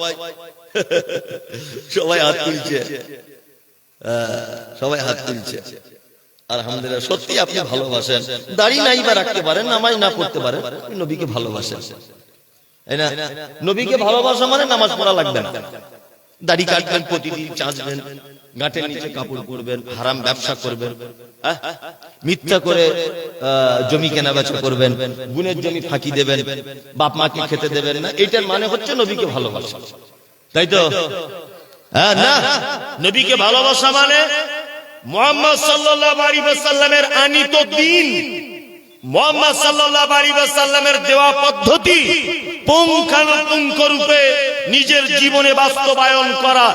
সবাই হাত তুলছে, সবাই হাত তুলছে। আলহামদুলিল্লাহ, সত্যি আপনি ভালোবাসেন। দাড়ি নাই বা রাখতে পারেন, নামাজ না পড়তে পারেন, নবীকে ভালোবাসেন, তাই না? নবীকে ভালোবাসা মানে নামাজ পড়া লাগবে না, দাড়ি কাটবেন, প্রতিদিন চাঁচবেন, গাঁটের নিচে কাপড় পরবেন, হারাম ব্যবসা করবেন, মিথ্যা করে জমি কেনা বেচা করবেন, গুণের জমি ফাঁকি দেবেন, বাপ মাকে খেতে দেবেন না। এটার মানে হচ্ছে নবীকে ভালোবাসা, তাই তো? না, নবীকে ভালোবাসা মানে মুহাম্মদ সাল্লাল্লাহু আলাইহি ওয়াসাল্লামের আনিত দ্বীন, মুহাম্মদ সাল্লাল্লাহু আলাইহি ওয়াসাল্লামের দেওয়া পদ্ধতি পুঙ্খানুপুঙ্খ রূপে নিজের জীবনে বাস্তবায়ন করা,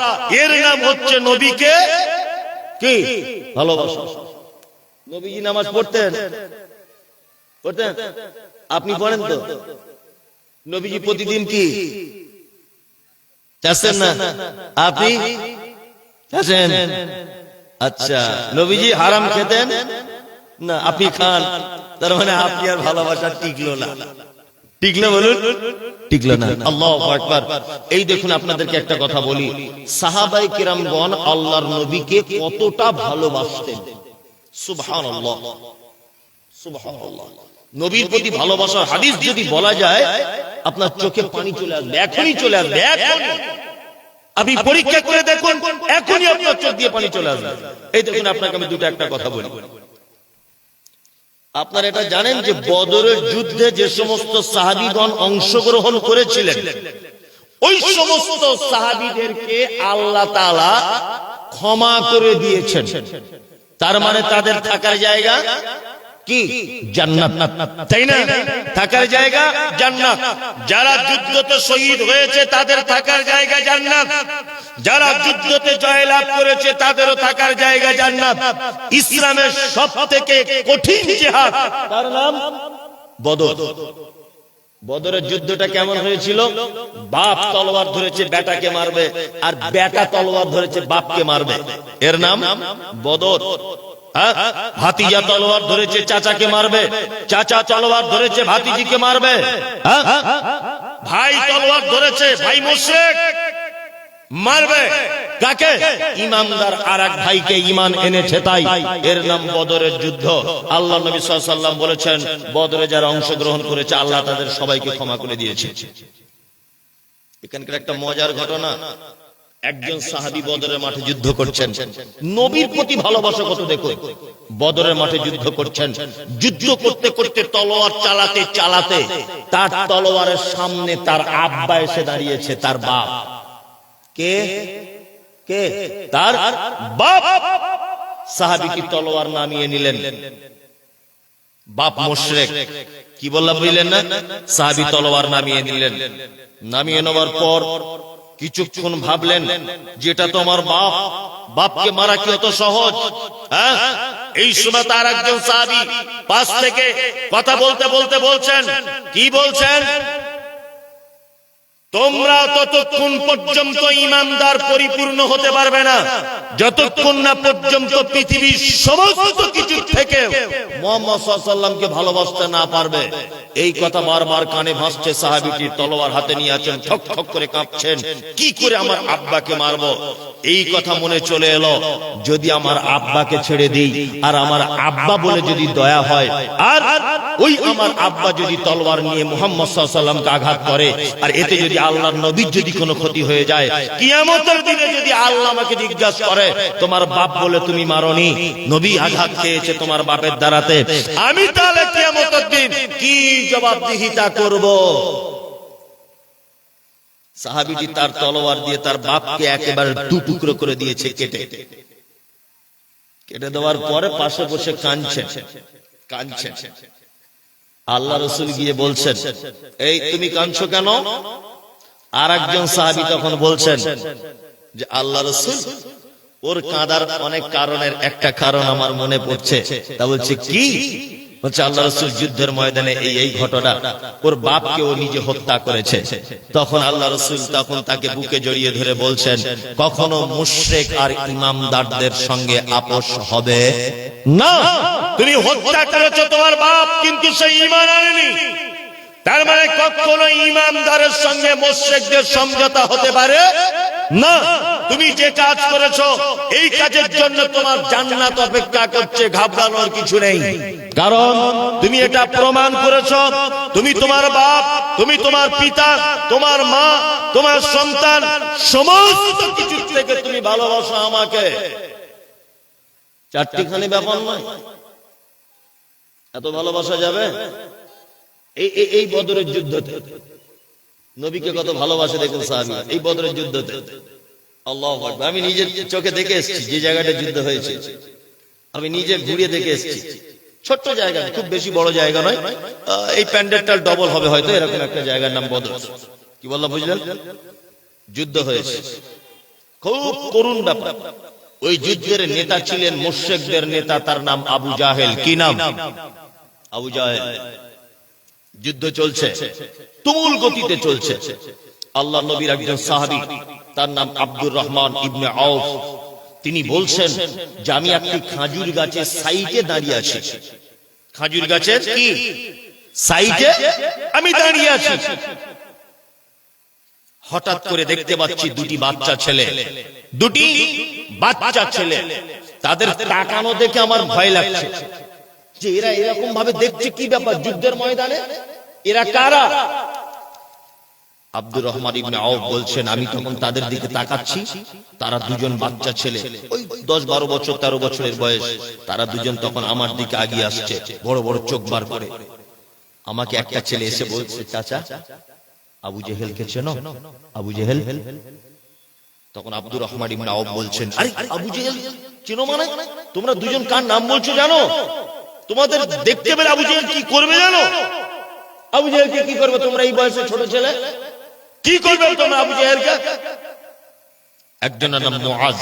এর নাম হচ্ছে নবীকে কি ভালোবাসা। নবীজি নামাজ পড়তেন? আপনি পড়েন তো? নবীজি প্রতিদিন কি চাচ্ছেন না? আপনি চাচ্ছেন? আচ্ছা, নবীজি হারাম খেতেন না, আপনি খান, তার মানে আপনি আর ভালোবাসা টিকলো না। টিকলো? বলুন, টিকলো না। আল্লাহু আকবার। এই দেখুন, আপনাদেরকে একটা কথা বলি, সাহাবায়ে কিরামগণ আল্লাহর নবীকে কতটা ভালোবাসতেন। সুবহানাল্লাহ, সুবহানাল্লাহ। নবীর প্রতি ভালোবাসার হাদিস যদি বলা যায়, আপনার চোখে পানি চলে আসবে, এখনই চলে আসবে। এখনই আপনি পরীক্ষা করে দেখুন, এখনই আপনার চোখ দিয়ে পানি চলে আসবে। এই দেখুন, আপনাকে আমি দুটো একটা কথা বলি। আপনারা এটা জানেন যে বদরের যুদ্ধে যে সমস্ত সাহাবীগণ অংশগ্রহণ করেছিলেন, ওই সমস্ত সাহাবীদেরকে আল্লাহ তাআলা ক্ষমা করে দিয়েছেন। তার মানে তাদের থাকার জায়গা কি? জান্নাত, তাই না? থাকার জায়গা জান্নাত। যারা যুদ্ধতে শহীদ হয়েছে তাদের থাকার জায়গা জান্নাত, যারা যুদ্ধতে জয়লাভ করেছে তাদেরও থাকার জায়গা জান্নাত। ইসলামের সবথেকে কঠিন জিহাদ, তার নাম বদর। বদরের যুদ্ধটা কেমন হয়েছিল? বাপ তলোয়ার ধরেছে বেটাকে মারবে, আর বেটা তলোয়ার ধরেছে বাপকে মারবে, এর নাম বদর। ভাতিজা তলোয়ার ধরেছে চাচাকে মারবে, চাচা তলোয়ার ধরেছে ভাতিজিকে মারবে, ভাই তলোয়ার ধরেছে ভাই মুশরিক মারবে কাকে? ইমানদার আরেক ভাইকে ঈমান এনেছে, তাই এর নাম বদরের যুদ্ধ। আল্লাহ নবী সাল্লাল্লাহু আলাইহি ওয়াসাল্লাম বলেছেন, বদরে যারা অংশগ্রহণ করেছে আল্লাহ তাদের সবাইকে ক্ষমা করে দিয়েছে। এখানকার একটা মজার ঘটনা, একজন সাহাবী বদরের মাঠে যুদ্ধ করছেন, নবীর প্রতি ভালোবাসা কত দেখুন। বদরের মাঠে যুদ্ধ করছেন, যুদ্ধ করতে করতে তলোয়ার চালাতে চালাতে তার তলোয়ারের সামনে তার আব্বা এসে দাঁড়িয়েছে, তার বাপ। কে? কে? তার বাপ। সাহাবী কি তলোয়ার নামিয়ে নিলেন, বাপ মুশরিক। কি বললাম বুঝলেন না? সাহাবী তলোয়ার নামিয়ে নিলেন। নামিয়ে নেওয়ার পর কিছুক্ষণ ভাবলেন, যেটা তো আমার বাপ, বাপকে মারা কি অত সহজ? এই সময় তার একজন সাহাবী পাশ থেকে কথা বলতে বলতে বলছেন, কি বলছেন? তোমরা ততক্ষণ পর্যন্ত ঈমানদার পরিপূর্ণ হতে পারবে না যতক্ষণ না পর্যন্ত পৃথিবীর সমস্ত কিছু থেকে মুহাম্মদ সাল্লাল্লাহু আলাইহি ওয়াসাল্লামকে ভালোবাসতে না পারবে। এই কথা বারবার কানে ভাসছে। সাহাবীটি তলোয়ার হাতে নিয়ে আছেন, ঠক ঠক করে কাঁপছেন, কি করে আমার আব্বাকে মারবো। এই কথা মনে চলে এলো, যদি আমার আব্বাকে ছেড়ে দেই আর আমার আব্বা বলে যদি দয়া হয়, আর ওই আমার আব্বা যদি তলোয়ার নিয়ে মুহাম্মদ সাল্লাল্লাহু আলাইহি ওয়াসাল্লামকে আঘাত করে, আর এতে যদি আল্লাহর নবীর যদি কোনো ক্ষতি হয়ে যায়, কিয়ামতের দিনে যদি আল্লাহ আমাকে জিজ্ঞাসা করে তোমার বাপ বলে তুমি মারোনি, নবী আঘাত খেয়েছে তোমার বাপের দ্বারাতে, আমি তাহলে কিয়ামতের দিন কি জবাবদিহিতা করব। সাহাবীটি তার তলোয়ার দিয়ে তার বাপকে একেবারে দু টুকরো করে দিয়েছে, কেটে দেওয়ার পরে পাশে বসে কাঁদছেন। আল্লাহ রাসূল গিয়ে বলছেন, এই তুমি কাঁদছো কেন? আর একজন সাহাবী তখন বলছেন যে আল্লাহ রাসূল, ওর কাঁদার অনেক কারণের একটা কারণ আমার মনে পড়ছে। তা বলছে কি? বলছে আল্লাহ রাসূল যুদ্ধের ময়দানে এই ঘটনা, ওর বাপকে ও নিজে হত্যা করেছে। তখন আল্লাহ রাসূল তখন তাকে বুকে জড়িয়ে ধরে বলছেন, কখনো মুশরিক আর ইমামদারদের সঙ্গে আপোষ হবে না। তুমি হত্যা করেছো তোমার বাপ, কিন্তু সে ঈমান আনেনি, তার মানে কখনো ইমামদারের সঙ্গে মুশরিকদের সমঝোতা হতে পারে না। তুমি যে কাজ করেছো এই কাজের জন্য তোমার জান্নাত অপেক্ষা করছে, ঘাবড়ানোর কিছু নেই। কারণ তুমি এটা প্রমাণ করেছো, তুমি তোমার বাপ, তুমি তোমার পিতা, তোমার মা, তোমার সন্তান, সমস্ত কিছু থেকে তুমি ভালোবাসো আমাকে। চারটিখানি ব্যাপার নয়, এত ভালোবাসা যাবে? এই বদরের যুদ্ধতে নবীকে কত ভালোবাসে দেখুন সাহাবী, এই বদরের যুদ্ধতে। আল্লাহু আকবার। আমি নিজের চোখে দেখে এসেছি যে জায়গাটা যুদ্ধ হয়েছে, আমি নিজে ঘুরে দেখে এসেছি। ছোট্ট জায়গা, খুব বেশি বড় জায়গা নয়, এই প্যান্ডেলটা ডবল হবে হয়তো, এরকম একটা জায়গার নাম বদর। কি বললাম বুঝলেন? যুদ্ধ হয়েছে, খুব করুণ ব্যাপার। ওই যুদ্ধের নেতা ছিলেন মুশরিকদের নেতা, তার নাম আবু জাহেল। কি নাম? আবু জাহেল। যুদ্ধ চলছে, তুমুল গতিতে চলছে। আল্লাহ নবীর একজন সাহাবী, তার নাম আব্দুর রহমান ইবনে আউফ, তিনি বলছেন যে আমি একটি খাজুর গাছের সাইডে দাঁড়িয়ে আছি। খাজুর গাছের কি সাইডে আমি দাঁড়িয়ে আছি। হঠাৎ করে দেখতে পাচ্ছি দুটি বাচ্চা ছেলে, তাদের তাকানো দেখে আমার ভয় লাগছে যে এরা এরকম ভাবে দেখছে, কি ব্যাপার যুদ্ধের ময়দানে, এরা কারা? আব্দুর রহমান ইবনে আউফ বলছেন, আমি তখন তাদের দিকে তাকাচ্ছি, তারা দুজন বাচ্চা ছেলে, ওই 10-12 বছর 13 বছরের বয়স। তারা দুজন তখন আমার দিকে এগিয়ে আসছে, বড় বড় চোখ বার করে। আমাকে একটা ছেলে এসে বলছে, চাচা আবু জেহেলকে চেনো? আবু জেহেল। তখন আব্দুর রহমান ইবনে আউফ বলছেন, আরে আবু জেহেল চেনো মানে? তোমরা দুজন কার নাম বলছো জানো? তোমাদের দেখতে পেলে আবু জেহেল কি করবে জানো? আবু জেহেলকে কি করবে তোমরা? এই বয়সে ছোট ছেলে, কি করবে তোমরা আবু জেহেলকে? একজনের নাম মুআজ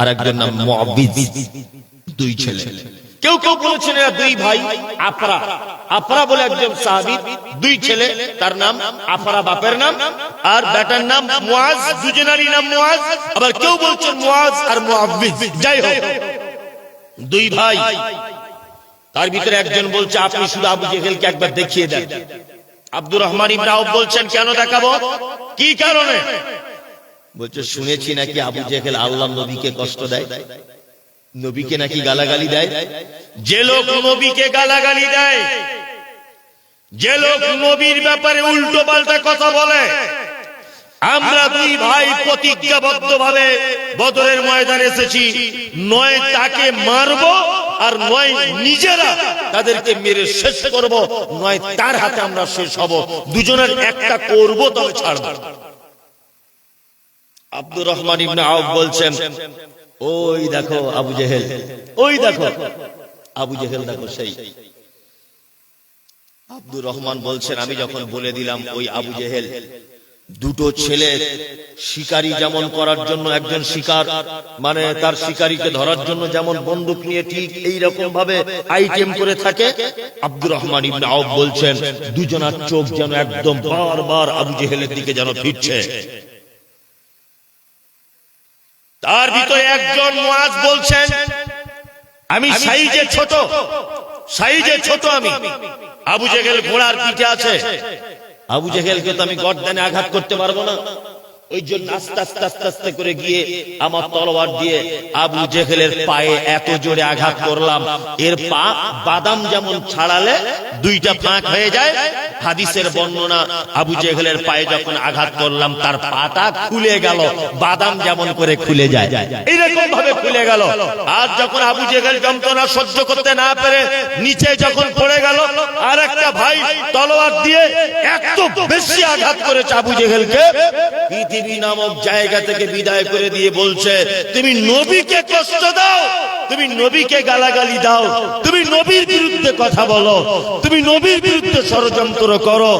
আর একজনের নাম মুআবিদ, দুই ছেলে। কেউ কেউ বলেছেন এরা দুই ভাই। আফরা বলে একজন সাহাবী, দুই ছেলে, তার নাম আফরা বাপের নাম, আর বেটার নাম মুআজ, দুজনেরই নাম মুআজ। আবার কেউ বলছেন মুআজ আর মুআবিদ, যাই হোক দুই ভাই। তার ভিতরে একজন বলছে, আপনি শুধু আবু জেহেলকে একবার দেখিয়ে দেন। আব্দুর রহমান ইবনে আউফ বলছেন, কেন দেখাবো, কি কারণে? বলছে, শুনেছি নাকি আবু জেহেল আল্লাহ নবীকে কষ্ট দেয়, নবীকে নাকি গালাগালি দেয়। যে লোক নবীকে গালাগালি দেয়, যে লোক নবীর ব্যাপারে উল্টো পাল্টা কথা বলে, আমরা দুই ভাই প্রতিজ্ঞাবদ্ধ ভাবে বদরের ময়দানে এসেছি, নয় তাকে মারবো আর নয় নিজেরা তাদেরকে মেরে শেষ করব, নয় তার হাতে আমরা শেষ হব, দুজনের একটা করব তবে ছাড়ব। আব্দুর রহমান ইবনে আউফ বলছেন, ওই দেখো আবু জেহেল, ওই দেখো আবু জেহেল, দেখো সেই। আব্দুর রহমান বলছেন, আমি যখন বলে দিলাম ওই আবু জেহেল, দুটো ছেলে শিকারী যেমন করার জন্য, একজন শিকার মানে তার শিকারীকে ধরার জন্য যেমন বন্দুক নিয়ে ঠিক এই রকম ভাবে আইটেম করে থাকে, আব্দুর রহমান ইবনে আউফ বলছেন দুজনার চোখ যেন একদম বারবার আবু জেহেলের দিকে যেন ফিরছে। তার ভিতরে একজন মুআজ বলছেন আমি সাইজে ছোট আমি, আবু জেহেল ঘোড়ার পিঠে আছে, আবু জেহেলকে তো আমি গর্দানে আঘাত করতে পারবো না, ওই জন্য আস্তে আস্তে আস্তে করে গিয়ে আমার তলোয়ার দিয়ে আবু জেহেলের পায়ে এত জোরে আঘাত করলাম, এর পা বাদাম যেমন ছাড়ালে দুইটা ফাঁক হয়ে যায়, হাদিসের বর্ণনা আবু জেহেলের পায়ে যখন আঘাত করলাম তার পাটা খুলে গেল, বাদাম যেমন করে খুলে যায় এইরকম ভাবে খুলে গেল। আর যখন আবু জেহেল যন্ত্রণা সহ্য করতে না পেরে নিচে যখন পড়ে গেল, আর একটা ভাই তলোয়ার দিয়ে এত বেশি আঘাত করেছে আবু জেহেলকে, পৃথিবী নামক জায়গা থেকে বিদায় করে দিয়ে বলছে তুমি নবীকে কষ্ট দাও, তুমি নবীকে গালাগালি দাও, তুমি নবীর বিরুদ্ধে কথা বলো, তুমি নবীর বিরুদ্ধে ষড়যন্ত্র করো,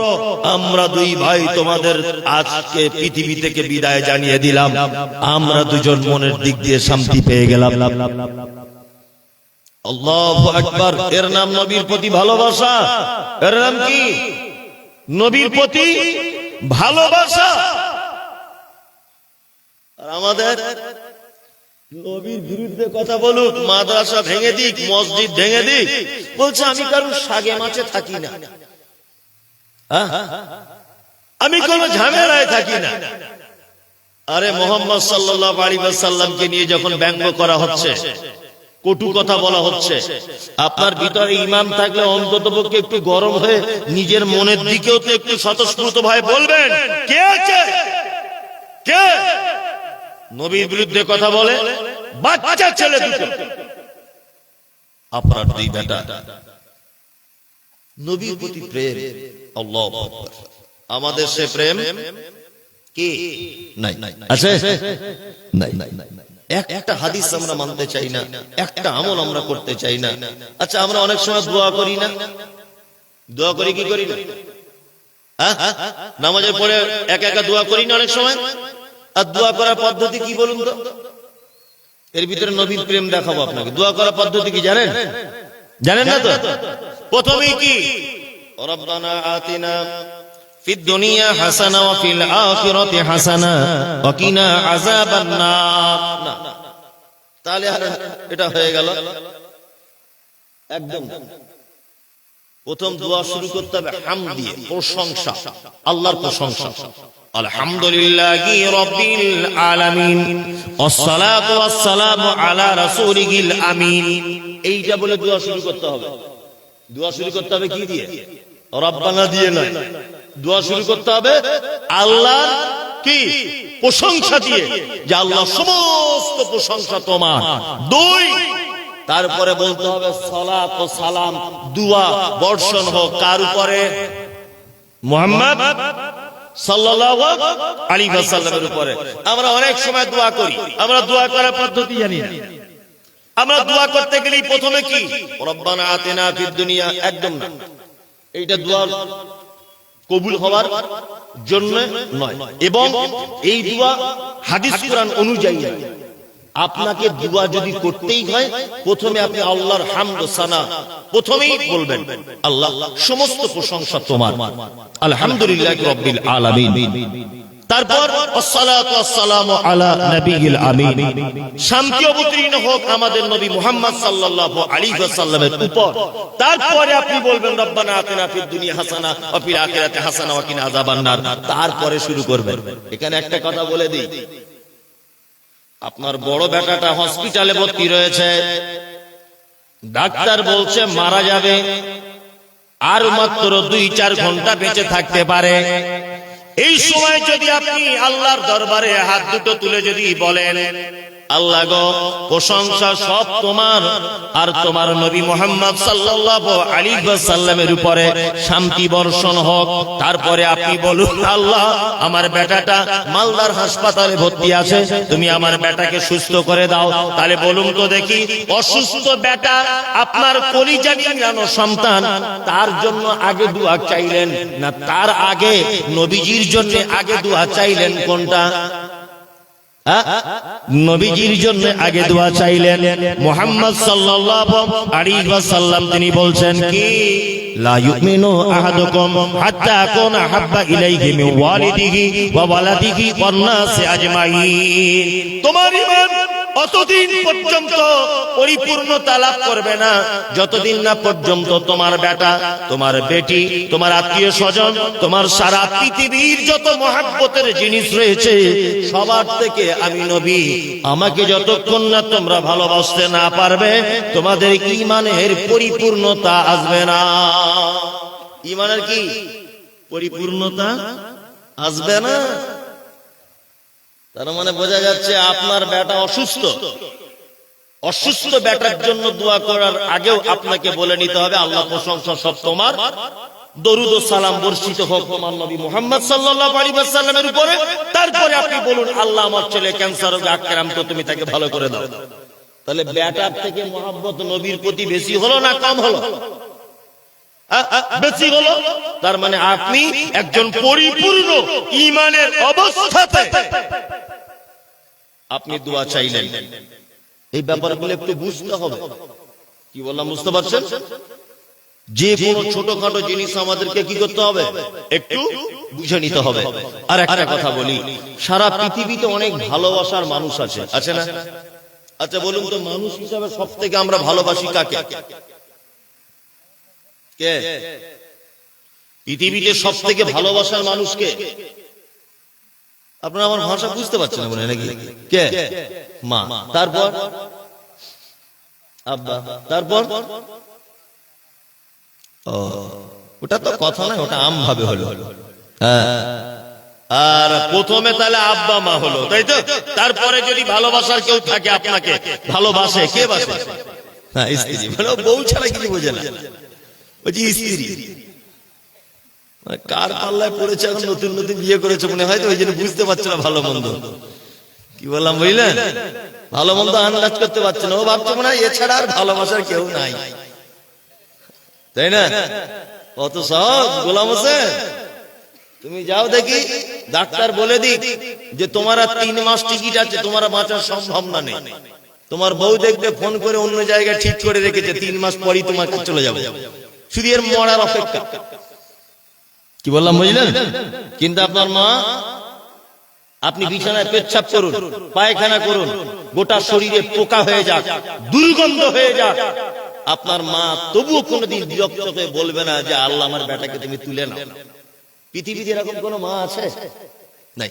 আমরা দুই ভাই তোমাদের আজকে পৃথিবী থেকে বিদায় জানিয়ে দিলাম, আমরা দুজন মনের দিক দিয়ে শান্তি পেয়ে গেলাম। আল্লাহু আকবার। এর নাম নবীর প্রতি ভালোবাসা, এর নাম কি? নবীর প্রতি ভালোবাসা। আর আমাদের নবীর বিরুদ্ধে কথা বলুক, মাদ্রাসা ভেঙে দিক, মসজিদ ভেঙে দিক, বলছে আমি কারোর সাগে মাছে থাকি না, আমি কোন ঝামেলায় থাকি না। আরে মুহাম্মদ সাল্লাল্লাহু আলাইহি ওয়াসাল্লামকে নিয়ে যখন ব্যঙ্গ করা হচ্ছে, কটু কথা বলা হচ্ছে, আপনার ভিতরে ঈমান থাকলে অন্ততপক্ষে একটু গরম হয়ে নিজের মনের দিকেও তো একটু স্বতঃস্ফূর্ত ভাবে বলবেন কে আছে, কে নবীর বিরুদ্ধে কথা বলে? বাচ্চা ছেলে দুটো, আপনার দুই বেটা, নবীর প্রতি প্রেম, আল্লাহু আকবার। আমাদের সে প্রেম কি নাই? আছে? নাই। একটা হাদিস আমরা মানতে চাই না, একটা আমল আমরা করতে চাই না। আচ্ছা, আমরা অনেক সময় দোয়া করি না? দোয়া করি কি করি না? নামাজের পরে একা একা দোয়া করি না অনেক সময়? আর দোয়া করার পদ্ধতি কি বলুন তো? এর ভিতরে নবীর প্রেম দেখাবো আপনাকে। দোয়া করার পদ্ধতি কি জানেন? জানেন না তো? প্রথমেই কি রব্বানা আতিনা ফিদ দুনিয়া হাসানা ওয়া ফিল আখিরাতি হাসানা ওয়া কিনা আযাবান নার। তাহলে এটা হয়ে গেল একদম। প্রথম দোয়া শুরু করতে হবে হামদ দিয়ে, প্রশংসা, আল্লাহর প্রশংসা। আলহামদুলিল্লাহি রাব্বিল আলামিন ওয়াসসালাতু ওয়াসসালামু আলা রাসূলিল আমিন। এইটা বলে দোয়া শুরু করতে হবে। দোয়া শুরু করতে হবে কি দিয়ে? রব্বানা দিয়ে নয়। দোয়া শুরু করতে হবে আল্লাহর কি প্রশংসা দিয়ে, যে আল্লাহ সমস্ত প্রশংসা তোমার। দুই, তারপরে বলতে হবে সালাত ও সালাম, দুয়া বর্ষণ হোক কার উপরে? মুহাম্মদ সাল্লাল্লাহু আলাইহি ওয়াসাল্লামের উপরে। আমরা অনেক সময় দোয়া করি, আমরা দোয়া করার পদ্ধতি জানি না। আমরা দোয়া করতে গেলেই প্রথমে কি রব্বানা আতিনা ফিদ দুনিয়া, একদম না। এইটা দোয়ার কবুল হওয়ার জন্য নয়, এবং এই দোয়া হাদিস কোরআন অনুযায়ী। আপনাকে দোয়া যদি করতেই হয়, প্রথমে আপনি আল্লাহর হামদ ও সানা প্রথমেই বলবেন, আল্লাহ সমস্ত প্রশংসা তোমার, আলহামদুলিল্লাহি রাব্বিল আলামিন। তারপর আসসালাতু ওয়াসসালামু আলা নবিয়িল আমিন, শান্তি অবতীর্ণ হোক আমাদের নবী মুহাম্মদ সাল্লাল্লাহু আলাইহি ওয়াসাল্লামের উপর। তারপরে আপনি বলবেন রব্বানা আতিনা ফিদ দুনিয়া হাসানা ওয়া ফিল আখিরাতি হাসানা ওয়া কিনা আযাবান নার। তারপরে শুরু করবেন। এখানে একটা কথা বলে দিই, আপনার বড় বেটাটা হসপিটালে ভর্তি রয়েছে, ডাক্তার বলছে মারা যাবে, আর মাত্র 2-4 ঘন্টা বেঁচে থাকতে পারে। এই সময় যদি আপনি আল্লাহর দরবারে হাত দুটো তুলে যদি বলেন আল্লাহ গো প্রশংসা সব তোমার আর তোমার নবী মুহাম্মদ সাল্লাল্লাহু আলাইহি ওয়াসাল্লামের উপরে শান্তি বর্ষণ হোক। তারপরে আপনি বলুন, আল্লাহ আমার বেটাটা মালদার হাসপাতালে ভর্তি আছে, তুমি আমার বেটাকে সুস্থ করে দাও। তাহলে বলুন তো দেখি, অসুস্থ বেটা আপনার কলিজা নিংড়ানো সন্তান, তার জন্য আগে দোয়া চাইলেন না তার আগে নবীজির জন্য আগে দোয়া চাইলেন? কোনটা? নবীজির জন্য আগে দোয়া চাইলেন। মুহাম্মদ সাল্লাল্লাহু আলাইহি ওয়াসাল্লাম তিনি বলছেন কি, লা ইউমিনু আহাদুকুম হাত্তা আকুনা হাব্বা ইলাইহি মিন ওয়ালিদিহি ওয়া ওয়ালাদিহি ওয়ান নাসি আজমাইন। তোমার ঈমান অতদিন পর্যন্ত পরিপূর্ণতা লাভ করবে না যতদিন না পর্যন্ত তোমার বেটা, তোমার বেটি, তোমার আত্মীয় স্বজন, তোমার সারা পৃথিবীর যত মহব্বতের জিনিস রয়েছে সবার থেকে আমি নবী, আমাকে যতক্ষণ না তোমরা ভালোবাসতে না পারবে তোমাদের ঈমানের পরিপূর্ণতা আসবে না। ঈমানের কি পরিপূর্ণতা আসবে না? তার মানে বোঝা যাচ্ছে আপনার বেটা অসুস্থ, অসুস্থ বেটার জন্য দোয়া করার আগেও আপনাকে বলে নিতে হবে আল্লাহ প্রশংসা সব তোমার, দরুদ ও সালাম বর্ষিত হোক তোমার নবী মুহাম্মদ সাল্লাল্লাহু আলাইহি ওয়াসাল্লামের উপরে। তারপরে আপনি বলুন, আল্লাহ আমার ছেলে ক্যান্সার রোগে আক্রান্ত, তুমি তাকে ভালো করে দাও। তাহলে বেটার থেকে মহব্বত নবীর প্রতি বেশি হলো না কম হলো? বেশি হলো। তার মানে আপনি একজন পরিপূর্ণ ঈমানের অবস্থাতে আপনি দোয়া চাইলেন। এই ব্যাপারগুলো একটু বুঝতে হবে। কি বললাম বুঝতে পারছেন? যে কোনো ছোটখাটো জিনিস আমাদেরকে কি করতে হবে? একটু বুঝে নিতে হবে। আর একটা কথা বলি, সারা পৃথিবীতে অনেক ভালোবাসার মানুষ আছে, আছে না? আচ্ছা বলুন তো, মানুষ হিসাবে সব থেকে আমরা ভালোবাসি কাকে? কে পৃথিবীতে সব থেকে ভালোবাসার মানুষকে? আপনারা আমার ভাষা বুঝতে পারছেন না মনে হয় নাকি? কে? মা। তারপর আব্বা, তারপর ওটা তো কথা নয়, ওটা আম ভাবে হলো। আর প্রথমে তাহলে আব্বা মা হলো, তাই তো? তারপরে যদি ভালোবাসার কেউ থাকে আপনাকে ভালোবাসে, কে বাসে? হ্যাঁ, স্ত্রী। বউ ছাড়া কিছু বোঝে না, বলছি স্ত্রী। কার পাল্লায় পড়েছে, এখন নতুন নতুন বিয়ে করেছে মনে হয়, তো ওই জন্য বুঝতে পারছে না ভালো মন্দ। কি বললাম বুঝলেন? ভালো মন্দ আন্দাজ করতে পারছে না, ও ভাবছে মনে হয় এছাড়া আর ভালোবাসার কেউ নাই, তাই না? কত সহজ গোলাম হোসেন। তুমি যাও দেখি, ডাক্তার বলে দিক যে তোমার আর 3 মাস টিকিট আছে, তোমার বাঁচার সম্ভাবনা নেই। তোমার বউ দেখবে ফোন করে অন্য জায়গায় ঠিক করে রেখেছে, 3 মাস পরই তোমার কাছে চলে যাবে, শুধু এর মরার অপেক্ষা। কি বললাম বুঝলেন? কিন্তু আপনার মা, আপনি বিছানায় পেচ্ছাপ করুন, পায়খানা করুন, গোটা শরীরে পোকা হয়ে যাক, দুর্গন্ধ হয়ে যাক, আপনার মা তবুও কোনোদিন বিরক্ত হয়ে বলবে না যে আল্লাহ আমার বেটাকে তুমি তুলে নাও। পৃথিবীতে এরকম কোন মা আছে? নাই।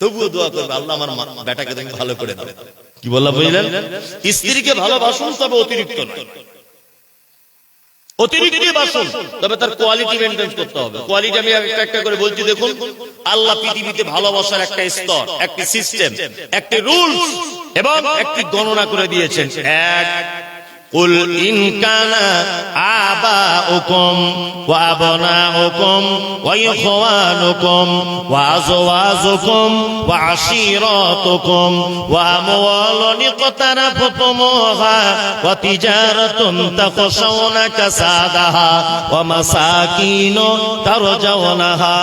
তবুও দোয়া করবে, আল্লাহ আমার বেটাকে তুমি ভালো করে দাও। কি বললাম বুঝলেন? স্ত্রীকে ভালোবাসুন, তবে অতিরিক্ত নয়, অতিরিক্ত বাসুন, তবে তার কোয়ালিটি মেইনটেইন করতে হবে। কোয়ালিটি আমি একটা একটা করে বলছি, দেখুন। আল্লাহ পৃথিবীতে ভালোবাসার একটা স্তর, একটা সিস্টেম, একটা রুলস এবং একটি গণনা করে দিয়েছেন। এক, কুল ইন কানা আবাউকুম ওয়া আবনাউকুম ওয়া ইখওয়ানুকুম ওয়া আযওয়াজুকুম ওয়া আশীরাতুকুম ওয়া আমওয়ালুন ইqtaraftumūhā ওয়া তিজারাতুন তাখশাওনা কাসাদাহা ওয়া মাসাকিনু তারজাউনাহা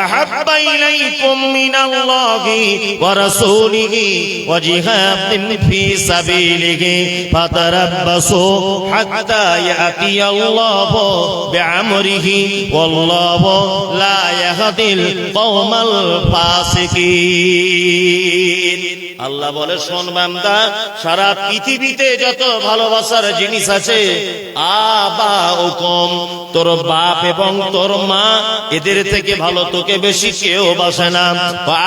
আহাব্বা ইলাইকুম মিনাল্লাহি ওয়া রাসূলিহি ওয়া জিহাদিন ফী সাবীলিহি ফাতারাব্বাসু حتى يأتي الله بعمره والله لا يهدي القوم الفاسقين। আল্লাহ বলে, শোন বান্দা, সারা পৃথিবীতে যত ভালোবাসার জিনিস আছে, আবাউকুম, তোর বাপ এবং তোর মা, এদের থেকে ভালো তোকে বেশি কেউ বাসে না।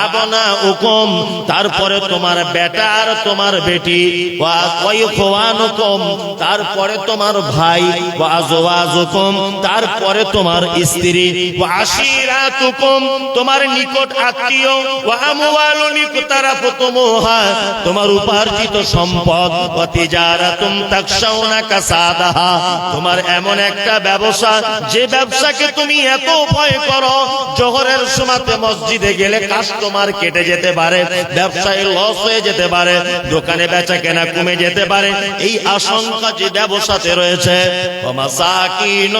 আবনাউকুম, তারপরে তোমার বেটা আর তোমার বেটি। ওয়া ইখওয়ানুকুম, তারপরে তোমার ভাই, ওয়া আজওয়াজুকুম তারপরে তোমার স্ত্রী, ওয়া আশিরাতুকুম তোমার নিকট আত্মীয়, ওয়া আমওয়ালুন ইকতারাফতুমুহা তোমার উপার্জিত সম্পদ, ওয়া তিজারাতুম তাকশাউনা কাসাদাহা তোমার এমন একটা ব্যবসা যে ব্যবসাকে তুমি এত ভয় করো জোহরের সময়তে মসজিদে গেলে কাস্টমার কেটে যেতে পারে, ব্যবসায় লস হয়ে যেতে পারে, দোকানে বেচা কেনা কমে যেতে পারে, এই আশঙ্কা যে ব্যবসাতে রয়েছে। মাসাকিন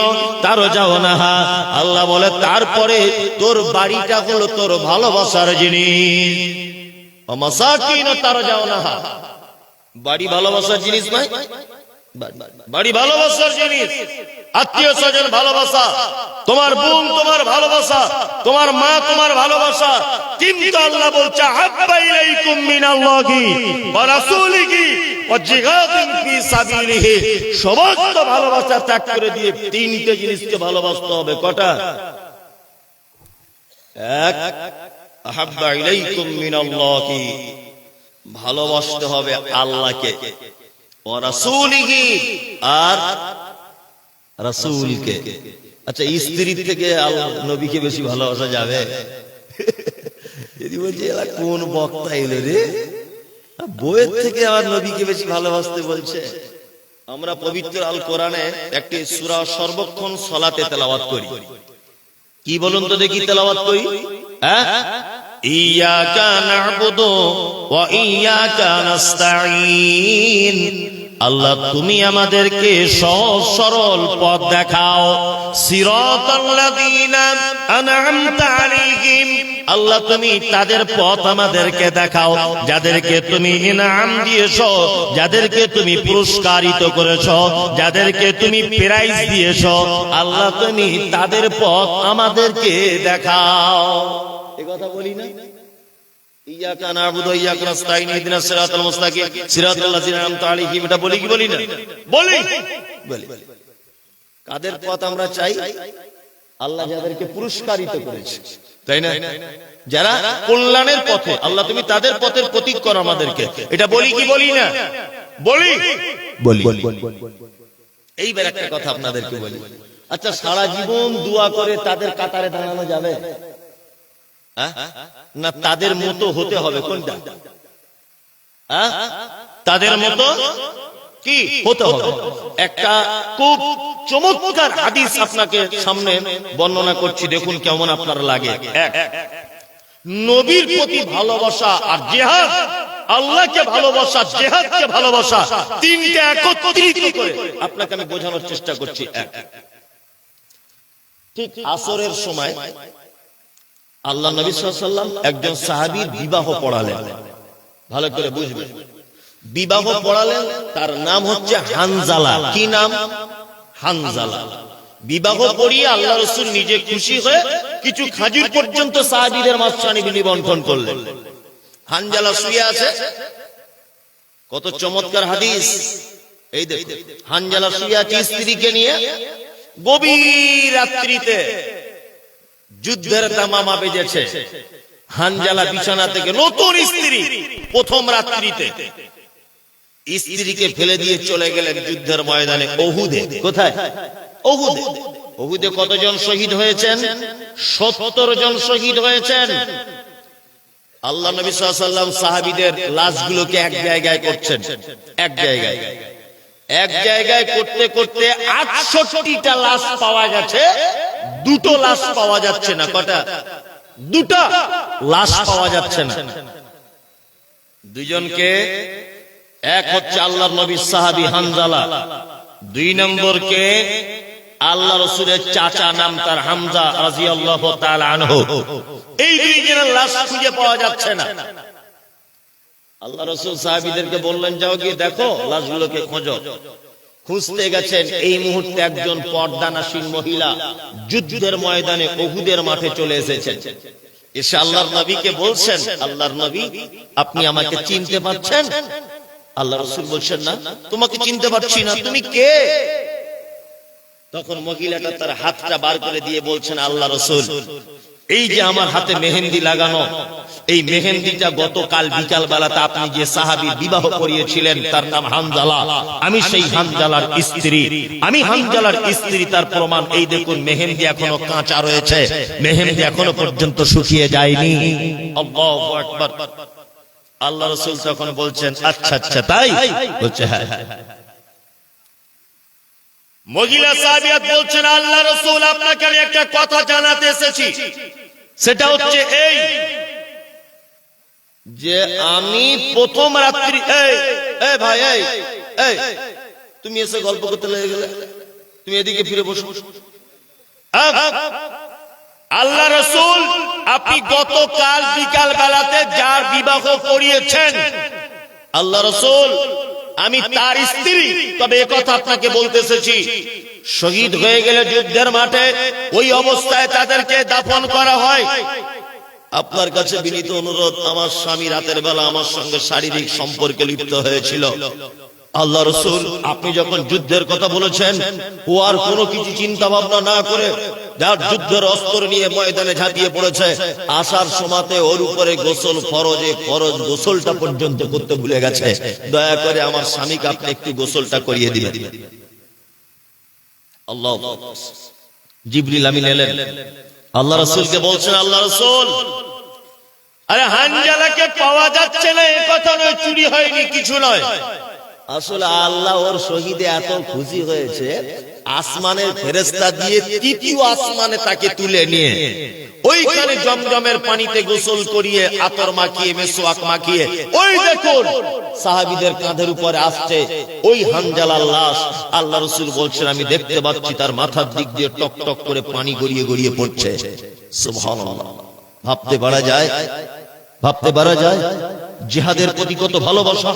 তারজাউনাহা আল্লাহ বলে তারপরে তোর বাড়িটা হলো তোর ভালোবাসার জিনিস। মাসাকিন তারজাউনাহা বাড়ি ভালোবাসার জিনিস নয়, বাড়ি ভালোবাসার জিনিস, আত্মীয় স্বজন ভালোবাসা, তোমার বোন তোমার ভালোবাসা, তোমার মা তোমার ভালোবাসা। কিন্তু আল্লাহ বলছে হাব্বা ইলাইকুম মিনাল্লাহি ওয়া রাসূলিহি ওয়া জিহাদিন ফি সাবিলিহি সমস্ত ভালোবাসা ত্যাগ করে দিয়ে তিনটে জিনিসকে ভালোবাসতে হবে। কটা? এক, হাব্বা ইলাইকুম মিনাল্লাহি ভালোবাসতে হবে আল্লাহকে, ওয়া রাসূলিহি আর রাসূলকে। আচ্ছা, স্ত্রী থেকে নবীকে বেশি ভালোবাসা যাবে? যদি বলছি এলা কোন বক্তা এলো রে, বউয়ের থেকে আবার নবীকে বেশি ভালোবাসতে বলছে। আমরা পবিত্র আল কোরআনে একটি সূরা সর্বক্ষণ সালাতে তেলাওয়াত করি। কি বলুন তো দেখি তেলাওয়াত করি? হ্যাঁ, ইয়াকা না'বুদু ওয়া ইয়াকা নাস্তাঈন আল্লাহ তুমি আমাদেরকে সহজ সরল পথ দেখাও, সিরাতাল্লাযীনা আন'আমতা আলাইহিম আল্লাহ তুমি তাদের পথ আমাদেরকে দেখাও যাদেরকে তুমি ইনাম দিয়েছো, যাদেরকে তুমি পুরস্কারিত করেছো, যাদেরকে তুমি প্রাইজ দিয়েছো, আল্লাহ তুমি তাদের পথ আমাদেরকে দেখাও। এই কথা বলি না? ইয়াকা না'বুদু ওয়া ইয়াকা নাস্তাঈন ইহদিনাস সিরাতাল মুস্তাকিম সিরাতাল লাযিনা আন'আমতা আলাইহিম এটা বলি কি বলি না? বলি। কাদের পথ আমরা চাই? আল্লাহ যাদেরকে পুরস্কারিত করেছে, তাই না? যারা কল্যাণের পথে, আল্লাহ তুমি তাদের পথের প্রতীক করো আমাদেরকে। এটা বলি কি বলি না? বলি। এইবার একটা কথা আপনাদেরকে বলি। আচ্ছা, সারা জীবন দোয়া করে তাদের কাতারে দাঁড়ানো যাবে না তাদের মতো হতে হবে? কোনটা? তাদের মতো কি হতে হবে? একটা খুব চমৎকার হাদিস আপনাকে সামনে বর্ণনা করছি, দেখুন কেমন আপনার লাগে। এক, নবীর প্রতি ভালোবাসা আর জিহাদ, আল্লাহকে ভালোবাসা, জিহাদকে ভালোবাসা, তিনটা একত্রিত করে আপনাকে আমি বোঝানোর চেষ্টা করছি। এক, ঠিক আসরের সময় আল্লাহ নবী সাল্লাল্লাহু আলাইহি ওয়াসাল্লাম একজন সাহাবীর বিবাহ পড়ালেন। ভালো করে বুঝবেন, বিবাহ পড়ালেন, তার নাম হচ্ছে হানজালা। কি নাম? হানজালা। বিবাহ পড়িয়ে আল্লাহ রাসূল নিজে খুশি হয়ে কিছু খাজুর পর্যন্ত সাহাবীদের মাঝখানে বিলি বন্টন করলেন। হানজালা শুয়ে আছে, কত চমৎকার হাদিস। এই দেখুন, হানজালা শুয়ে আছে স্ত্রীকে নিয়ে, গভীর রাত্রিতে যুদ্ধের তামামা বেজেছে। হানজালা বিছানা থেকে, নতুন স্ত্রী, প্রথম রাত্রিতে স্ত্রীকে ফেলে দিয়ে চলে গেলেন যুদ্ধের ময়দানে উহুদে। কোথায়? উহুদে। উহুদে কতজন শহীদ হয়েছেন? 70 জন শহীদ হয়েছেন। আল্লাহ নবী সাল্লাল্লাহু আলাইহি ওয়াসাল্লাম সাহাবীদের লাশগুলোকে এক জায়গায় করছেন, এক জায়গায় করতে করতে 68টা লাশ পাওয়া গেছে, দুটো লাশ পাওয়া যাচ্ছে না। কটা? দুটা লাশ পাওয়া যাচ্ছে না। দুইজনকে, এক হচ্ছে আল্লাহর নবীর সাহাবী হানজালা, দুই নম্বর কে আল্লাহ রাসূলের চাচা, নাম তার হামজা রাদিয়াল্লাহু তাআলা আনহু। এই দুইজনের লাশ খুঁজে পাওয়া যাচ্ছে না। আল্লাহ রাসূল সাহাবীদেরকে বললেন, যাও গিয়ে দেখো, লাশগুলোকে খোঁজো। খুঁজতে গেছেন, এই মুহূর্তে একজন পর্দানাসীন মহিলা যুদ্ধের ময়দানে উহুদের মাঠে চলে এসেছেন। এসে আল্লাহর নবীকে বলছেন, আল্লাহর নবী আপনি আমাকে চিনতে পারছেন? আল্লাহ রাসূল বলছেন, না, তোমাকে চিনতে পারছি না, তুমি কে? তখন মহিলাটা তার হাতটা বার করে দিয়ে বলছেন, আল্লাহ রাসূল এই যে আমার হাতে মেহেন্দি লাগানো, এই মেহেন্দিটা গতকাল বিকাল বেলাতে আপনি যে সাহাবী বিবাহ করিয়েছিলেন তার নাম হানজালা, আমি সেই হানজালার স্ত্রী, আমি হানজালার স্ত্রী, তার প্রমাণ এই দেখুন মেহেন্দি এখনো কাঁচা রয়েছে, মেহেন্দি এখনো পর্যন্ত শুকিয়ে যায়নি। আল্লাহু আকবার। আল্লাহ রাসূল তখন বলছেন আচ্ছা আচ্ছা তাই? বলছে হ্যাঁ। মহিলা সাহাবিয়াত বলছেন আল্লাহ রাসূল আপনাকে আমি একটা কথা জানাতে এসেছি, সেটা হচ্ছে এই যে আমি প্রথম রাত্রি, এই ভাই এই তুমি এসে গল্প করতে লেগে গেলে, তুমি এদিকে ফিরে বসো। আল্লাহ রাসূল আপনি গতকাল বিকাল বেলাতে যার বিবাহ করিয়েছেন আল্লাহ রাসূল আমি তার স্ত্রী, তবে একথা আপনাকে বলতে এসেছি শহীদ হয়ে গেলে যুদ্ধের মাঠে ওই অবস্থায় তাদেরকে দাফন করা হয়। আপনার কাছে বিনীত অনুরোধ, আমার স্বামী রাতের বেলা আমার সঙ্গে শারীরিক সম্পর্কে লিপ্ত হয়েছিল। আল্লাহ রাসূল আপনি যখন যুদ্ধের কথা বলেছেন ও আর কোনো কিছু চিন্তা ভাবনা না করে যার যুদ্ধের অস্ত্র নিয়ে ময়দানে ঝাঁপিয়ে পড়েছে, আসার সময়তে ওর উপরে গোসল ফরজ গোসলটা পর্যন্ত করতে ভুলে গেছে, দয়া করে আমার স্বামীকে আপনি একটু গোসলটা করিয়ে দিবেন। আল্লাহ জিবরিল আমিন এলেন, আল্লাহ রাসূলকে বলছেন আল্লাহ রাসূল আরে হানজালাকে পাওয়া যাচ্ছে না এ কথা নয়, চুরি হয়নি কিছু নয়, আসলে আল্লাহ ওর শহীদে এত খুশি হয়েছে আসমানের ফেরেশতা দিয়ে তৃতীয় আসমানে তাকে তুলে নিয়ে ওইখানে জমজমের পানিতে গোসল করিয়ে আতর মাখিয়ে মেসওয়াক মাখিয়ে ওই দেখুন সাহাবীদের কাঁধের উপরে আসছে ওই হানজালার লাশ। আল্লাহ রাসূল বলছেন আমি দেখতে পাচ্ছি তার মাথার দিক দিয়ে টক টক করে পানি গড়িয়ে গড়িয়ে পড়ছে। সুবহানাল্লাহ। ভাবতে পারা যায়, ভাবতে পারা যায় জিহাদের প্রতি কত ভালোবাসা,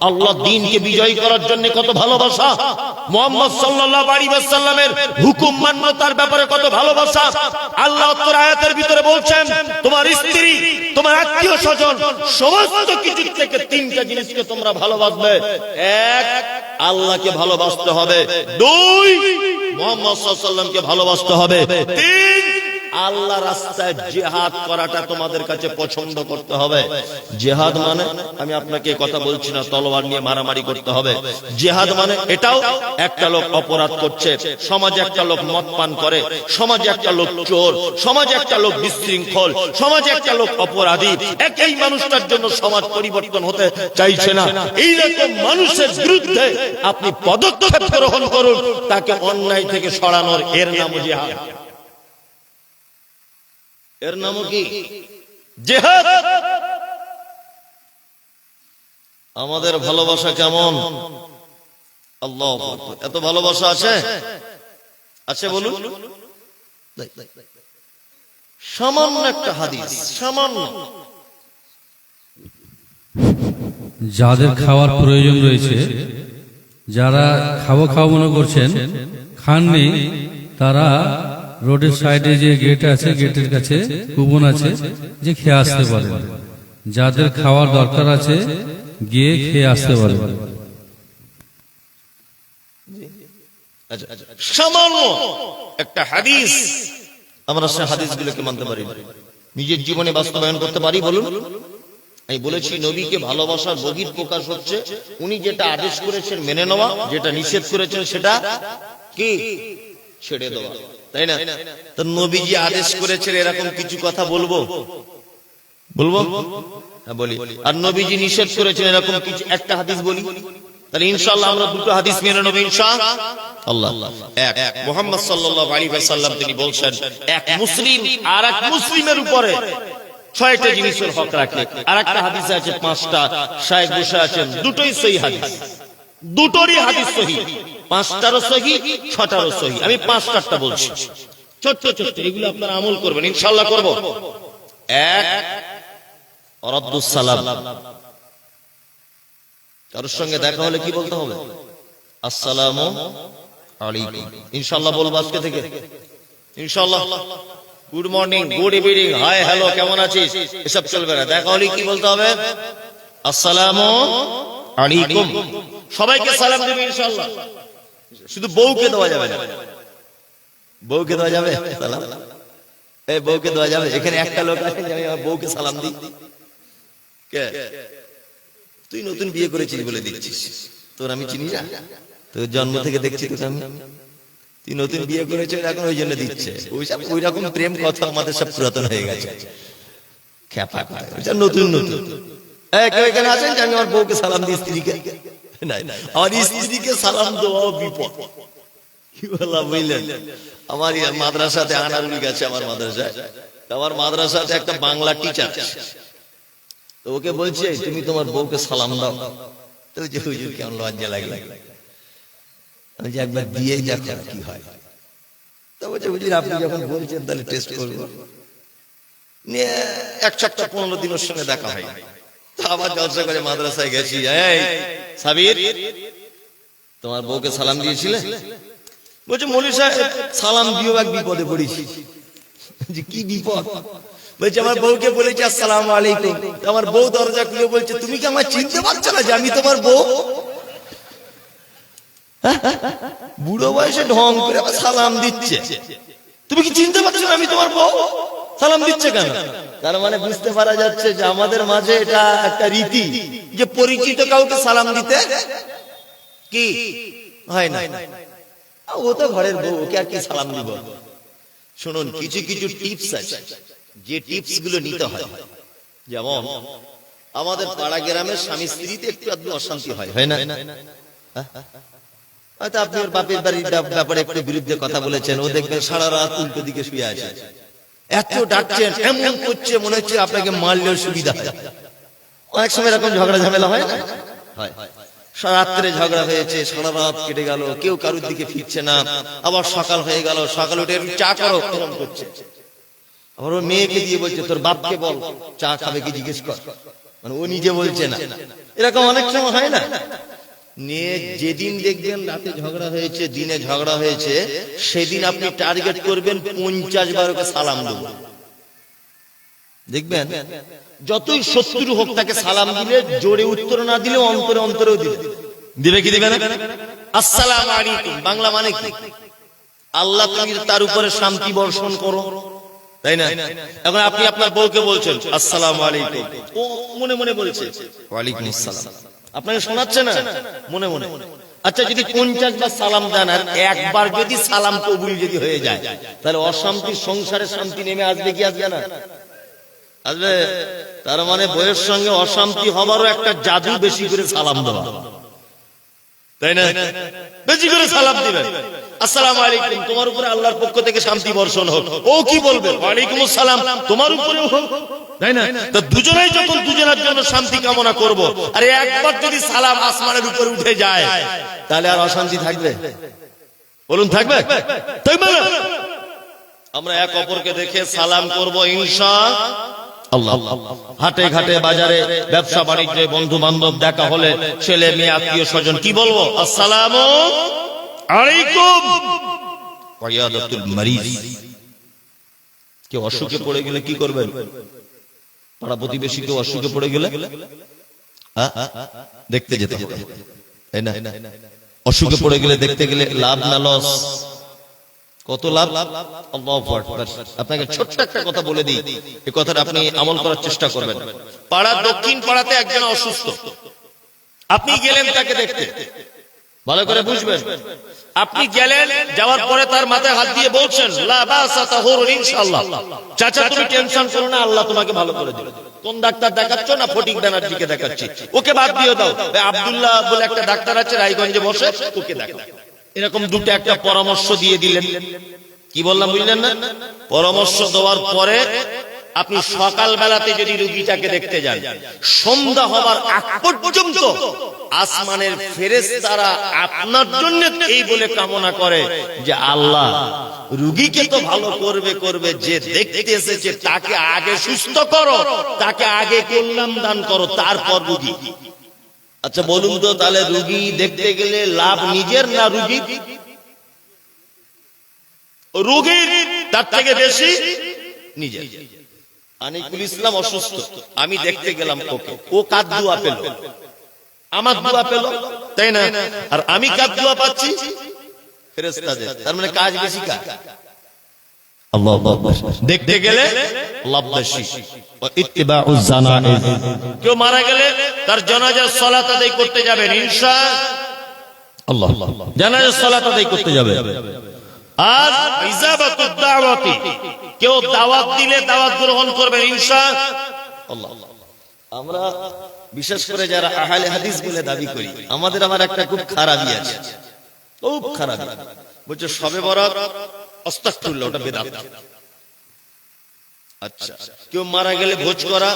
আল্লাহ দ্বীনকে বিজয় করার জন্য কত ভালোবাসা, মুহাম্মদ সাল্লাল্লাহু আলাইহি ওয়াসাল্লামের হুকুম মান্যতার ব্যাপারে কত ভালোবাসা। আল্লাহ তার আয়াতের ভিতরে বলছেন তোমার স্ত্রী, তোমার আত্মীয়-স্বজন সমস্ত কিছু থেকে তিনটা জিনিসকে তোমরা ভালোবাসবে। এক, আল্লাহকে ভালোবাসতে হবে। দুই, মুহাম্মদ সাল্লাল্লাহু আলাইহি ওয়াসাল্লামকে ভালোবাসতে হবে। তিন, আল্লাহ রাস্তায় জিহাদ করাটা তোমাদের কাছে পছন্দ করতে হবে। জিহাদ মানে আমি আপনাকে কথা বলছি না তলোয়ার নিয়ে মারামারি করতে হবে। জিহাদ মানে এটাও একটা লোক অপরাধ করছে, সমাজে একটা লোক মদ পান করে, সমাজে একটা লোক চোর, সমাজে একটা লোক বিশৃঙ্খল, সমাজে একটা লোক অপরাধী, একই মানুষটার জন্য সমাজ পরিবর্তন হতে চাইছে না। এই রকম মানুষের বিরুদ্ধে আপনি পদক্ষেপ গ্রহণ করুন, তাকে অন্যায় থেকে সরানোর, এর নাম জিহাদ। এর নাম কি? জিহাদ। আমাদের ভালোবাসা কেমন? আল্লাহু আকবার। এত ভালোবাসা আছে? আছে বলুন। সামান্য একটা হাদিস, সামান্য। যাদের খাওয়ার প্রয়োজন রয়েছে, যারা খাওয়া মনে করছেন খাননি, তারা রোডের সাইডে যে গেট আছে, গেটের কাছে কুপন আছে, যে খেয়ে আসতে পারে। যাদের খাওয়ার দরকার আছে গিয়ে খেয়ে আসতে পারে। সামান্য একটা হাদিস, আমরা সে হাদিসগুলোকে মানতে পারি না, নিজের জীবনে বাস্তবায়ন করতে পারি বলুন? আমি বলেছি নবীকে ভালোবাসার বহির প্রকাশ হচ্ছে উনি যেটা আদেশ করেছেন মেনে নেওয়া, যেটা নিষেধ করেছেন সেটা কি ছেড়ে দেওয়া, তাই না? তো নবীজি আদেশ করেছেন এরকম কিছু কথা বলবো? হ্যাঁ বলি। আর নবীজি নিষেধ করেছেন এরকম কিছু একটা হাদিস বলি? তাহলে ইনশাআল্লাহ আমরা দুটো হাদিস মেনে নেব ইনশাআল্লাহ। এক, মুহাম্মদ সাল্লাল্লাহু আলাইহি ওয়াসাল্লাম তিনি বলছেন এক মুসলিম আর এক মুসলিমের উপরে 6টা জিনিসের হক রাখে। আর একটা হাদিসে আছে 5টা। শায়েখ বসে আছেন, দুটোই সহিহ হাদিস, দুটোরই হাদিস সহিহ, 5টারও সহিহ, 6টারও সহিহ। আমি 5টারটা বলছি, ছোট্ট ছোট্ট, এগুলো আপনারা আমল করবেন ইনশাআল্লাহ। করব। এক, রাদ্দুস সালাম। কারোর সঙ্গে দেখা হলে কি বলতে হবে? আসসালামু আলাইকুম। ইনশাআল্লাহ বলবো আজকে থেকে ইনশাআল্লাহ। Good morning, good evening, hi hello, কেমন আছিস, এসব চলবে না। দেখা হলে কি বলতে হবে? আসসালামু আলাইকুম। সবাইকে সালাম দেবে ইনশাআল্লাহ, শুধু বউকে দেওয়া যাবে না। বউকে দেওয়া যাবে সালাম? এই বউকে দেওয়া যাবে? এখানে একটা লোক আছে যে আমি আমার বউকে সালাম দিই। কে? তুই নতুন বিয়ে করেছিস বলে দিচ্ছিস, তোর আমি চিনি না, তোর জন্ম থেকে দেখছি তোকে আমি। তুই নতুন বিয়ে করেছিস এখন ওই জন্য দিচ্ছে। ওই রকম প্রেম কথা আমাদের সব পুরাতন হয়ে গেছে। খ্যাপা কথা, ওইটা নতুন নতুন। কেউ এখানে আছেন যে আমি আমার বউকে সালাম দিই স্ত্রীকে? আমার স্ত্রীকে সালাম দেওয়া বিপদ। কি বললাম বুঝলেন? আমার মাদ্রাসাতে আনারুল গেছে, আমার মাদ্রাসায়। আমার মাদ্রাসাতে একটা বাংলা টিচার, তো ওকে বলছে তুমি তোমার বউকে সালাম দাও। তো যে হুজুর কেমন লজ্জা লাগলো, আমি যে একবার দিয়ে দেখো কি হয়। তো বলছে হুজুর আপনি যখন বলছেন তাহলে টেস্ট করবো। নিয়ে 1 সপ্তাহ 15 দিন ওর সঙ্গে দেখা হয়। তো আবার জলসা করে মাদ্রাসায় গেছি, এই সাবির তোমার বউকে সালাম দিয়েছিলে? বলছে মৌলভী সাহেব সালাম দিও, এক বিপদে পড়েছি। যে কি বিপদ? বলছে আমার বউকে বলেছি আসসালামু আলাইকুম, আমার বউ দরজা খুলে বলছে তুমি কি আমার চিনতে পারছো না যে আমি তোমার বউ? বুড়ো বয়সে ঢং করে আবার সালাম দিচ্ছে। তুমি কি চিনতে পারছো না আমি তোমার বউ? সালাম দিচ্ছে কেন? তার মানে বুঝতে পারা যাচ্ছে যে আমাদের মাঝে এটা একটা রীতি যে পরিচিত কাউকে সালাম দিতে কি হয় না। ও তো ঘরের বউ, ওকে আর কি সালাম দিব? শুনুন, কিছু কিছু টিপস আছে যে টিপস গুলো নিতে হয়। যেমন আমাদের পাড়া গ্রামের স্বামী স্ত্রীতে একটু আধটু অশান্তি হয়, হয় না? হয়তো আপনি ওর বাপের বাড়ির ব্যাপারে একটু বিরুদ্ধে কথা বলেছেন, ও দেখবেন সারা রাত উল্টো দিকে শুয়ে আছে, এত ডাকছেন, এমন করছে মনে হচ্ছে আপনাকে মারলেও সুবিধা হয়। অনেক সময় এরকম ঝগড়া ঝামেলা হয় না? হয়। রাত্রে ঝগড়া হয়েছে, সারা রাত কেটে গেল, কেউ কারোর দিকে ফিরছে না। আবার সকাল হয়ে গেল, সকাল উঠে চা করো এরকম করছে। আবার ওর মেয়েকে দিয়ে বলছে তোর বাপকে বল চা খাবে কি জিজ্ঞেস কর, মানে ও নিজে বলছে না। এরকম অনেক সময় হয় না? নিয়ে যেদিন দেখবেন রাতে ঝগড়া হয়েছে, দিনে ঝগড়া হয়েছে, সেদিন আপনি টার্গেট করবেন 50 বার ওকে সালাম দেব। দেখবেন যতই শত্রু হোক তাকে সালাম দিলে জোরে উত্তর না দিলে অন্তরে অন্তরেও দিবে। দিবে কি দিবে না? আসসালামু আলাইকুম বাংলা মানে কি? আল্লাহ তুমি তার উপরে শান্তি বর্ষণ করো, তাই না? এখন আপনি আপনার বউকে বলছেন আসসালামু আলাইকুম, ও মনে মনে বলছে ওয়ালাইকুম আসসালাম, আপনাকে শোনাচ্ছে না মনে মনে। আচ্ছা যদি 50 বার সালাম দেন আর একবার যদি সালাম কবুল যদি হয়ে যায়, তাহলে অশান্তি সংসারে শান্তি নেমে আসবে কি আসবে না? আসবে। তার মানে বউয়ের সঙ্গে অশান্তি হবারও একটা জাদু বেশি করে সালাম দেওয়া, তাই না? বেশি করে সালাম দিবেন, আসসালামু আলাইকুম তোমার উপরে আল্লাহর পক্ষ থেকে শান্তি বর্ষণ হোক। ও কি বলবে? ওয়ালাইকুম আসসালাম তোমার উপরেও হোক, তাই না? তো দুজনেই যখন দুজনের জন্য শান্তি কামনা করব, আর একবার যদি সালাম আসমানের উপরে উঠে যায়, তাহলে আর অশান্তি থাকবে? বলুন থাকবে? থাকবে না। আমরা এক অপরকে দেখে সালাম করব ইনশাআল্লাহ। হাটে ঘাটে বাজারে ব্যবসা বাণিজ্যে বন্ধু বান্ধব দেখা হলে ছেলে মেয়ে আত্মীয় স্বজন কি বলবো? আসসালামু আলাইকুম। ওয়াইয়াদাতুল মারিজ, কেউ অসুখে পড়ে গেলে কি করবেন? পাড়া প্রতিবেশী কেউ অসুখে পড়ে গেলে দেখতে যেতে হবে, তাই না? অসুখে পড়ে গেলে দেখতে গেলে লাভ না লস? কত লাভ! আল্লাহু আকবার। আপনাকে ছোট্ট একটা কথা বলে দিই, এই কথাটা আপনি আমল করার চেষ্টা করবেন। পাড়ার দক্ষিণ পাড়াতে একজন অসুস্থ, আপনি গেলেন তাকে দেখতে, ভালো করে বুঝবেন। আপনি গেলেন, যাওয়ার পরে তার মাথায় হাত দিয়ে বলছেন লা বাসা তাহুরুন ইনশাআল্লাহ, চাচা তুমি টেনশন করো না, আল্লাহ তোমাকে ভালো করে দেবে। কোন ডাক্তার দেখাচ্ছ? না ফটিক ব্যানার্জিকে দেখাচ্ছি। ওকে বাদ দিয়ে দাও, আব্দুল্লাহ বলে একটা ডাক্তার আছে রায়গঞ্জে বসে, ওকে দেখো। এরকম দুটো একটা পরামর্শ দিয়ে দিলেন। কি বললাম বুঝলেন না? পরামর্শ দেওয়ার পরে আপনি সকাল বেলাতে যদি রোগীটাকে দেখতে যান, সন্ধ্যা হবার আগ পর্যন্ত আসমানের ফেরেশতারা আপনার জন্য এই বলে কামনা করে যে আল্লাহ রোগীকে তো ভালো করবে করবে, যে দেখতে এসেছে তাকে আগে সুস্থ করো, তাকে আগে কল্যাণ দান করো, তারপর রোগী। আচ্ছা বলুন তো, তাহলে রোগী দেখতে গেলে লাভ নিজের না রোগীর? রোগীর তার থেকে বেশি নিজের। আনিকুল ইসলাম অসুস্থ, আমি দেখতে গেলাম ওকে, ও কার দোয়া পেল? আমার দোয়া পেল, তাই না? আর আমি কার দোয়া পাচ্ছি? ফেরেশতাদের। তার মানে কাজ বেশি কার? আল্লাহু আকবার। দেখতে গেলে লাভ বেশি। ইত্তিবাউজ জানাইজ, কেউ মারা গেলে তার জানাজার সালাত আদায় করতে যাবেন ইনশাআল্লাহ। জানাজার সালাত আদায় করতে যাবে। আর ইজাবাতুদ দাওয়াতি, কেউ দাওয়াত দিলে দাওয়াত গ্রহণ করবেন ইনশাআল্লাহ। আমরা বিশেষ করে যারা আহলে হাদিস বলে দাবি করি, আমার একটা খুব খারাপই আছে, খুব খারাপ। বলছে সবে বরাত আস্তাগফিরুল্লাহ, ওটা বিদআত। আচ্ছা, কেউ মারা গেলে ভোজ করা,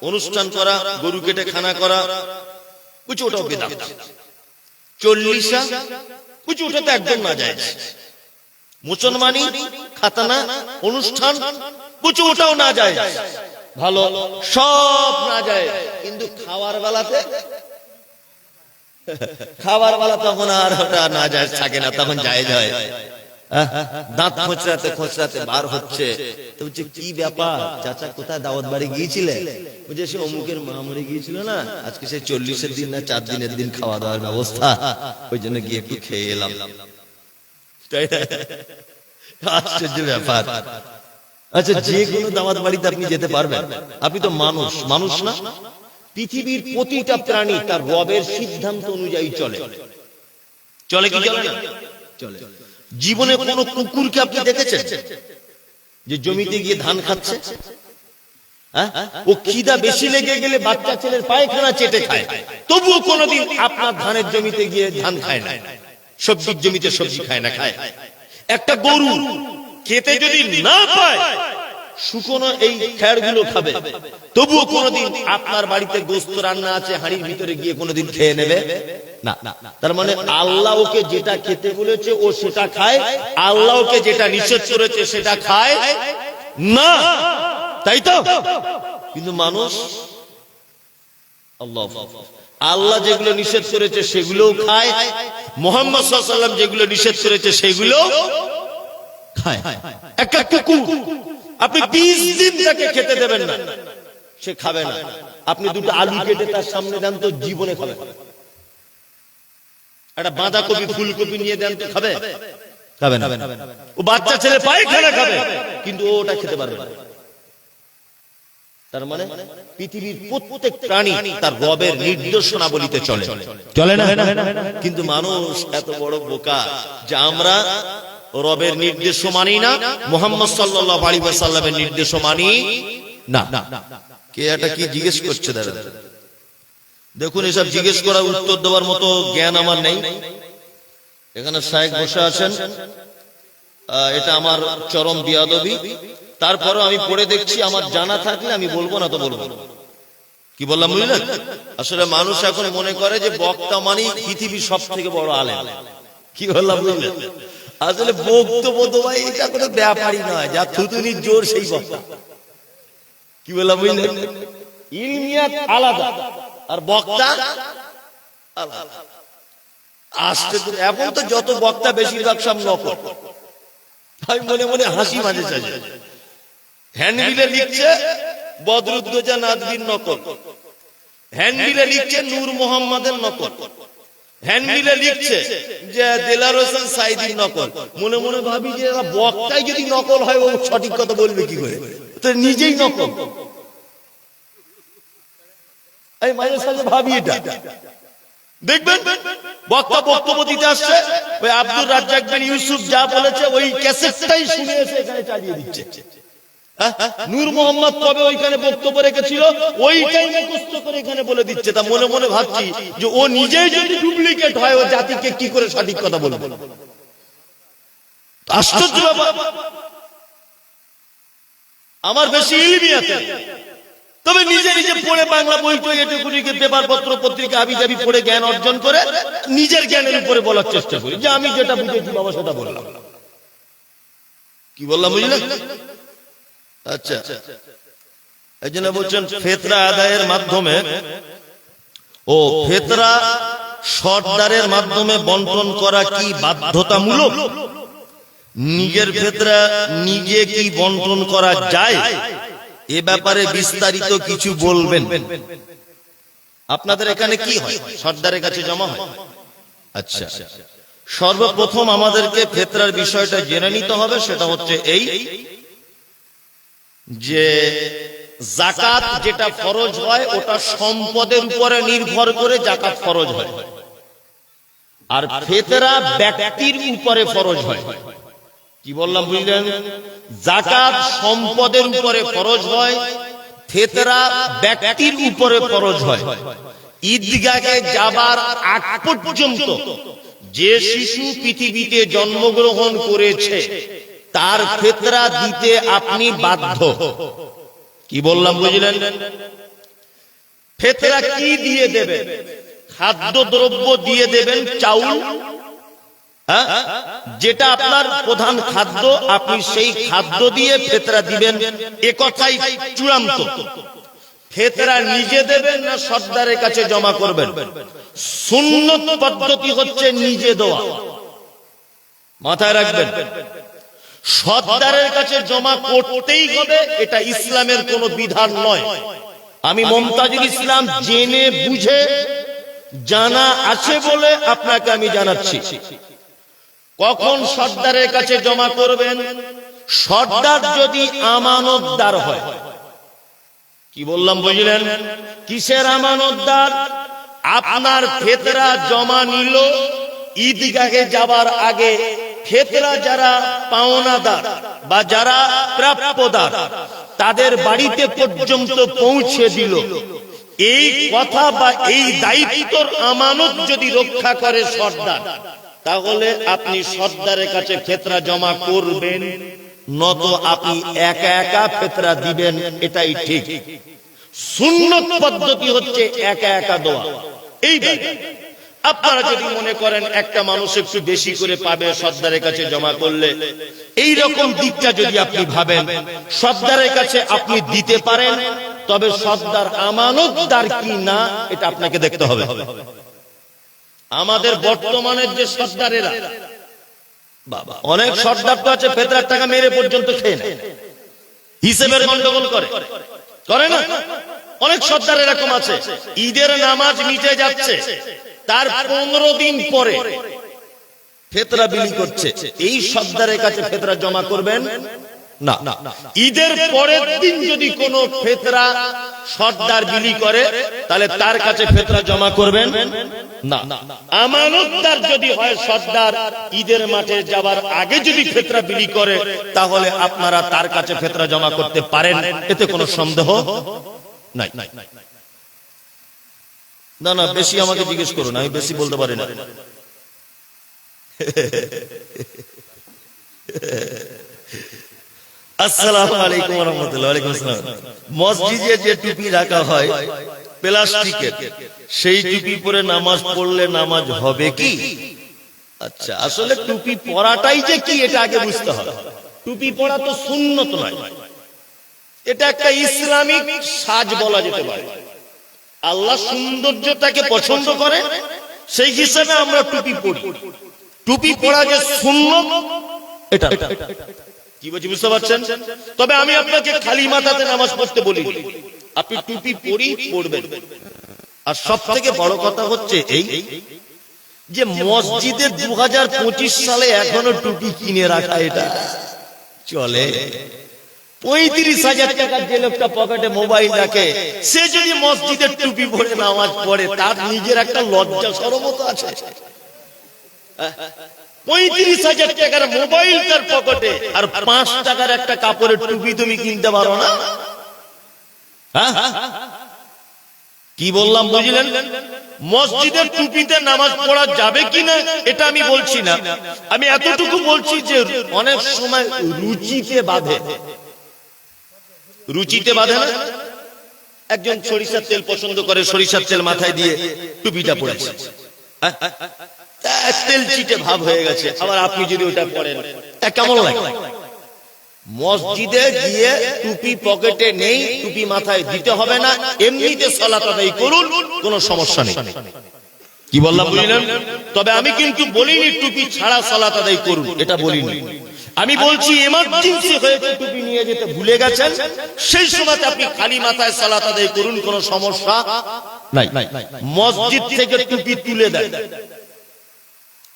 অনুষ্ঠান করা, গরু কেটে খানা করা, বুঝছো ওটাও বিদআত। চল্লিশা, বুঝছো ওটা তো একদম নাজায়েজ। মুসলমানি, খাতনা, অনুষ্ঠান, বুঝছো ওটাও নাজায়েজ। ভালো, সব নাজায়েজ। কিন্তু খাওয়ার বেলাতে, খাবার বেলা তখন আর ওটা নাজায়েজ থাকে না, তখন জায়েজ হয়। দাঁত খোঁচরাতে খোঁচরাতে বার হচ্ছে, তো বলছে কি ব্যাপার চাচা, কোথায় দাওয়াত বাড়ি গিয়েছিলে? বুঝে সে অমুকের মা মরে গিয়েছিল না, আজকে সে 40-এর দিন না 4 দিনের দিন খাওয়া দাওয়ার ব্যবস্থা, ওই জন্য গিয়ে একটু খেয়ে এলাম। আশ্চর্য ব্যাপার। আচ্ছা, যে কোনো দাওয়াত বাড়িতে আপনি যেতে পারবেন? আপনি তো মানুষ, মানুষ না? পৃথিবীর প্রতিটা প্রাণী তার রবের সিদ্ধান্ত অনুযায়ী চলে। চলে কি চলে না? চলে। জীবনে কোন কুকুরকে আপনি দেখেছেন যে জমিতে গিয়ে ধান খাচ্ছে? ও খিদা বেশি লেগে গেলে বাচ্চা ছেলের পায়খানা চেটে খায়, তবুও কোনোদিন আপনার ধানের জমিতে গিয়ে ধান খায় না, সবজির জমিতে সবজি খায় না, খায়। একটা গরু খেতে যদি না পায়, শুকনো এই খেড়গুলো খাবে, তবুও কোনোদিন আপনার বাড়িতে গোশত রান্না আছে হাঁড়ির ভিতরে গিয়ে কোনোদিন খেয়ে নেবে না। তার মানে আল্লাহ ওকে যেটা খেতে বলেছে ও সেটা খায়, আল্লাহ ওকে যেটা নিষেধ করেছে সেটা খায় না, তাই তো? কিন্তু মানুষ, আল্লাহ যেগুলো নিষেধ করেছে সেগুলোও খায়, মুহাম্মদ সাল্লাল্লাহু আলাইহি ওয়াসাল্লাম যেগুলো নিষেধ করেছে সেগুলো খায়। একটা কুকুর আপনি 20 দিন তাকে খেতে দেবেন না, সে খাবে না। আপনি দুটো আলু কেটে তার সামনে দেন তো জীবনে খাবে না। একটা বাঁধাকপি ফুলকপি নিয়ে দেন তো খাবে? খাবে না। ও বাচ্চা ছেলে পায়খানা খাবে, কিন্তু ও ওটা খেতে পারবে না। তার মানে পৃথিবীর প্রত্যেক প্রাণী তার রবের নির্দেশনাবলিতে চলে, চলে না? কিন্তু মানুষ এত বড় বোকা যে আমরা রবের নির্দেশ মানি না, মুহাম্মদ সাল্লাল্লাহু আলাইহি ওয়াসাল্লামের নির্দেশ মানি না। কে এটা কি জিজ্ঞেস করছে? দাদা দেখুন, এসব জিজ্ঞেস করার উত্তর দেওয়ার মতো জ্ঞান আমার নেই। এখানে শায়েখ বসে আছেন, এটা আমার চরম বিয়াদবি। তারপরে আমি পড়ে দেখছি, আমার জানা থাকলে আমি বলবো, না তো বলবো। কি বললাম বুঝলেন? আসলে মানুষ এখন মনে করে যে বক্তা মানে পৃথিবীর সব থেকে বড় আলেম। কি বললাম বুঝলেন? আসলে বক্তব্য তো ভাই এটা কোনো ব্যাপারই নয়, যা থুতুনির জোর সেই বক্তা। কি বললাম বুঝলেন? ইলমিয়াত আলাদা আর বক্তা আলাদা। আসতে এখন তো যত বক্তা বেশিরভাগ সব নকল। আমি মনে মনে হাসি মাঝে সাঝে। হ্যান্ডবিলে লিখছে বদরুদ্দোজা নাদবির নকল, হ্যান্ডবিলে লিখছে নূর মোহাম্মদের নকল, হ্যান্ডবিলে লিখছে যে দেলার হোসেন সাইদির নকল। মনে মনে ভাবি যে বক্তাই যদি নকল হয়, ও সঠিক কথা বলবে কি করে? তো নিজেই নকল। এই মাঝে সাঝে ভাবি এটা। দেখবেন বক্তা বক্তব্য দিতে আসছে, ওই আব্দুর রাজ্জাক বিন ইউসুফ যা বলেছে ওই ক্যাসেটটাই শুনে এসে এখানে চালিয়ে দিচ্ছে। নূর মোহাম্মদ কবে ওইখানে বক্তব্য রেখেছিল ওইটাই মুখস্থ করে এখানে বলে দিচ্ছে। তা মনে মনে ভাবছি যে ও নিজেই যদি ডুপ্লিকেট হয়, ও জাতিকে কি করে সঠিক কথা বলবে? আশ্চর্য ব্যাপার। আমার বেশি ইলমি আছে, তবে নিজে নিজে পড়ে বাংলা বই টই এটুকুনিকে পেপার পত্র পত্রিকা আবি যাবি পড়ে জ্ঞান অর্জন করে নিজের জ্ঞানের উপরে বলার চেষ্টা করি যে আমি যেটা বুঝেছি বাবা সেটা বললাম। কি বললাম বুঝলেন? আচ্ছা, এই জন্য বলছেন ফেতরা আদায়ের মাধ্যমে ও ফেতরা সর্দারের মাধ্যমে বন্টন করা কি বাধ্যতামূলক? নিজের ফেতরা নিজে কি বন্টন করা যায়? এ ব্যাপারে বিস্তারিত কিছু বলবেন। আপনাদের এখানে কি হয়? সর্দারের কাছে জমা হয়? আচ্ছা, সর্বপ্রথম আমাদেরকে ফিতরার বিষয়টা জেনে নিতে হবে, সেটা হচ্ছে এই যে যাকাত যেটা ফরজ হয় ওটা সম্পদের উপরে নির্ভর করে যাকাত ফরজ হয়, আর ফিতরা ব্যক্তির উপরে ফরজ হয়। কি বললাম বুঝলেন? যাকাত সম্পদের উপরে ফরজ হয়, ফিতরা ব্যক্তির উপরে ফরজ হয়। ঈদগাহে যাবার আগ পর্যন্ত যে শিশু পৃথিবীতে জন্মগ্রহণ করেছে তার ফিতরা দিতে আপনি বাধ্য। কি বললাম বুঝলেন? ফিতরা কি দিয়ে দেবেন? খাদ্যদ্রব্য দিয়ে দেবেন, চাউল, যেটা আপনার প্রধান খাদ্য, আপনি সেই খাদ্য দিয়ে ফিতরা দিবেন। একথাই চূড়ান্ত। ফিতরা নিজে দেবেন না সর্দারের কাছে জমা করবেন? সুন্নত পদ্ধতি হচ্ছে নিজে দেওয়া, মাথায় রাখবেন। সর্দারের কাছে জমা করতেই হবে, এটা ইসলামের কোনো বিধান নয়। আমি মুমতাজুল ইসলাম জেনে বুঝে জানা আছে বলে আপনাকে আমি জানাচ্ছি। কখন সর্দারের কাছে জমা করবেন? সর্দার যদি আমানতদার হয়। কি বললাম বুঝলেন? কিসের আমানতদার? আপনার ফিতরা জমা নিল, ঈদগাহে যাবার আগে ফিতরা যারা পাওনাদার বা যারা প্রাপ্যদার তাদের বাড়িতে পর্যন্ত পৌঁছে দিল। এই কথা বা এই দায়িত্বর আমানত যদি রক্ষা করে সর্দার, তাহলে আপনি সর্দারের কাছে ফিতরা জমা করবেন, নত আপনি একা একা ফিতরা দিবেন। এটাই ঠিক। সুন্নত পদ্ধতি হচ্ছে একা একা দেওয়া। এই আপনারা যদি মনে করেন একটা মানুষ একটু বেশি করে পাবে সর্দারের কাছে জমা করলে, এই রকম দিকটা যদি আপনি ভাবেন, সর্দারের কাছে আপনি দিতে পারেন, তবে সর্দার আমানতদার কি না এটা আপনাকে দেখতে হবে। আমাদের বর্তমানের যে সর্দারেরা, বাবা অনেক সর্দার তো আছে ফিতরার টাকা মেরে পর্যন্ত খেয়ে নেয়, হিসেবের গন্ডগোল করে না? অনেক সর্দার এরকম আছে। ঈদের নামাজ মিটে যাচ্ছে, তার 15 দিন পরে ফিতরা বিলি করছে। এই সর্দারের কাছে ফিতরা জমা করবেন না। ঈদের পরের দিন যদি কোনো ফিতরা সর্দার বিলি করে, তাহলে তার কাছে ফিতরা জমা করবেন না। আমানতদার যদি হয় সর্দার, ঈদের মাঠে যাবার আগে যদি ফিতরা বিলি করে, তাহলে আপনারা তার কাছে ফিতরা জমা করতে পারেন, এতে কোনো সন্দেহ নাই। না না, বেশি আমাকে জিজ্ঞেস করুন, আমি বেশি বলতে পারি না। আসসালামু আলাইকুম ওয়া রাহমাতুল্লাহি ওয়া আলাইকুম আসসালাম। মসজিদে যে টুপি রাখা হয় প্লাস্টিকের, সেই টুপি পরে নামাজ পড়লে নামাজ হবে কি? আচ্ছা, আসলে টুপি পরাটাই যে কি এটা আগে বুঝতে হবে। টুপি পরা তো সুন্নত নয়, এটা একটা ইসলামিক সাজ বলা যেতে পারে। আল্লাহ সৌন্দর্যটাকে পছন্দ করে, সেই হিসাবে আমরা টুপি পরি। টুপি পরা যে সুন্নত, এটা কি বলছি বুঝতে পারছেন? তবে আমি আপনাকে খালি মাথাতে নামাজ পড়তে বলি, আপনি টুপি পরবেন। আর সব থেকে বড় কথা হচ্ছে এই যে মসজিদে 2025 সালে এখনো টুপি কিনে রাখা, এটা চলে? 35,000 টাকার যে লোকটা পকেটে মোবাইল রাখে, সে যদি মসজিদের টুপি পরে নামাজ পড়ে, তার নিজের একটা লজ্জা শরম তো আছে। 35,000 টাকার মোবাইল তার পকেটে, আর 5 টাকার একটা কাপড়ের টুপি তুমি কিনতে পারো না? কি বললাম বুঝলেন? মসজিদের টুপিতে নামাজ পড়া যাবে কিনা এটা আমি বলছি না, আমি এতটুকু বলছি যে অনেক সময় রুচিতে বাঁধে। রুচিতে বাঁধে না? একজন সরিষার তেল পছন্দ করে, সরিষার তেল মাথায় দিয়ে টুপিটা পড়েছে, তেল চিটে ভাব হয়ে গেছে, আবার আপনি যদি ওটা পড়েন কেমন লাগে? মসজিদে গিয়ে টুপি পকেটে নেই, টুপি মাথায় দিতে হবে না, এমনিতে সালাত আদায় করুন, কোনো সমস্যা নেই। কি বললাম বুঝলেন? তবে আমি কিন্তু বলিনি টুপি ছাড়া সালাত আদায় করুন, এটা বলিনি। আমি বলছি এমার্জেন্সি হয়েছে, টুপি নিয়ে যেতে ভুলে গেছেন, সেই সময় আপনি খালি মাথায় সালাত আদায় করুন, কোনো সমস্যা নাই। মসজিদ থেকে টুপি তুলে দেন,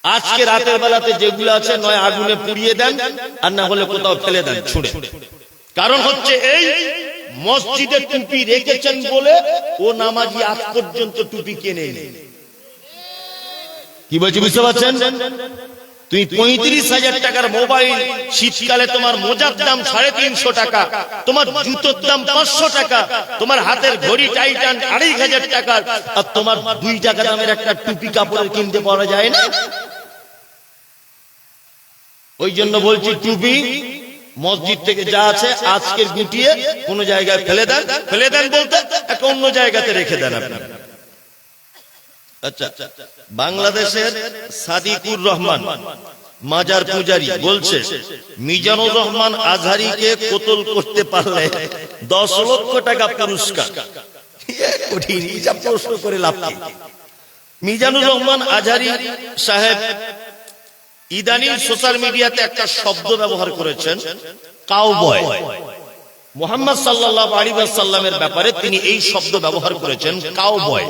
আজকে রাতের বেলাতে যেগুলো আছে নয় আগুনে পুড়িয়ে দেন আর না হলে কোথাও ফেলে দেন ছুঁড়ে। কারণ হচ্ছে এই মসজিদে টুপি রেখেছেন বলে ও নামাজি আজ পর্যন্ত টুপি কেনে নেই। কি বলছি বুঝতে পারছেন? তুমি 35,000 টাকার মোবাইল, শীতকালে তোমার মোজার দাম 350 টাকা, তোমার জুতোর দাম 500 টাকা, তোমার হাতের ঘড়ি টাইটান 2,500 টাকা, আর তোমার 2 টাকা দামের একটা টুপি কাপড়ের কিনতে পাওয়া যায় না। ওই জন্য বলছি টুপি মসজিদ থেকে যা আছে আজকের গুটিয়ে কোন জায়গায় ফেলে দেন। ফেলে দেন বলতে একটা অন্য জায়গাতে রেখে দেন আপনি। আচ্ছা, বাংলাদেশের সাদিকুর রহমান মাজার পূজারী বলছে মিজানুর রহমান আজহারিকে কতল করতে পারলে 10 লক্ষ টাকা পুরস্কার। কঠিন হিসাব প্রশ্ন করে লাভ কি? মিজানুর রহমান আজহারি সাহেব ইদানিং সোশ্যাল মিডিয়াতে একটা শব্দ ব্যবহার করেছেন, কাউবয়। মুহাম্মদ সাল্লাল্লাহু আলাইহি ওয়াসাল্লামের ব্যাপারে তিনি এই শব্দ ব্যবহার করেছেন, কাউবয়,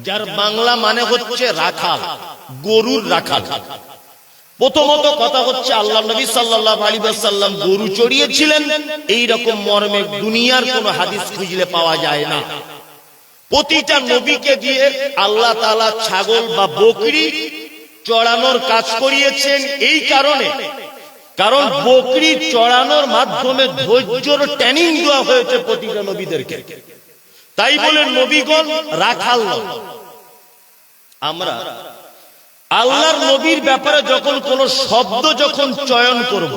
যার বাংলা মানে হচ্ছে রাখাল, গরুর রাখাল। প্রথমত কথা হচ্ছে আল্লাহ নবী সাল্লাল্লাহু আলাইহি ওয়াসাল্লাম গরু চড়িয়েছিলেন এই রকম মর্মে দুনিয়ার কোন হাদিস খুঁজলে পাওয়া যায় না। প্রতিটা নবীকে দিয়ে আল্লাহ তাআলা ছাগল বা বকরি চড়ানোর কাজ করিয়েছেন এই কারণে, কারণ বকরি চড়ানোর মাধ্যমে ধৈর্যর ট্রেনিং দেওয়া হয়েছে প্রতিটা নবীদেরকে। তাই বলে নবীগণ রাখাল নয়। আমরা আল্লাহর নবীর ব্যাপারে যখন কোন শব্দ যখন চয়ন করব,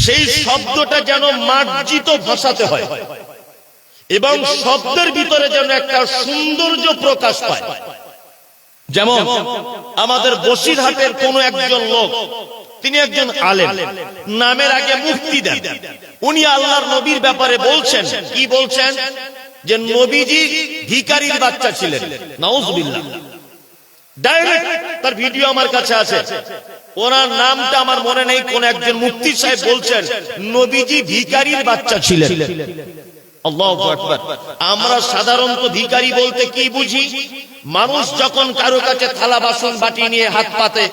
সেই শব্দটা যেন মার্জিত ভাষাতে হয় এবং শব্দের ভিতরে যেন একটা সৌন্দর্য প্রকাশ পায়। যেমন আমাদের বসিরহাটের কোন একজন লোক, তিনি একজন আলেম, নামের আগে মুফতি দেন। উনি আল্লাহর নবীর ব্যাপারে বলছেন, কি বলছেন? যে নবীজি ভিখারির বাচ্চা ছিলেন। নাউজুবিল্লাহ। ডাইরেক্ট তার ভিডিও আমার কাছে আছে, ওনার নামটা আমার মনে নেই, কোন একজন মুফতি সাহেব বলছেন নবীজি ভিখারির বাচ্চা ছিলেন। আল্লাহু আকবার। আমরা সাধারণত ভিখারি বলতে কি বুঝি? মানুষ যখন কারো কাছে থালা বাসন বাটি নিয়ে হাত পাতে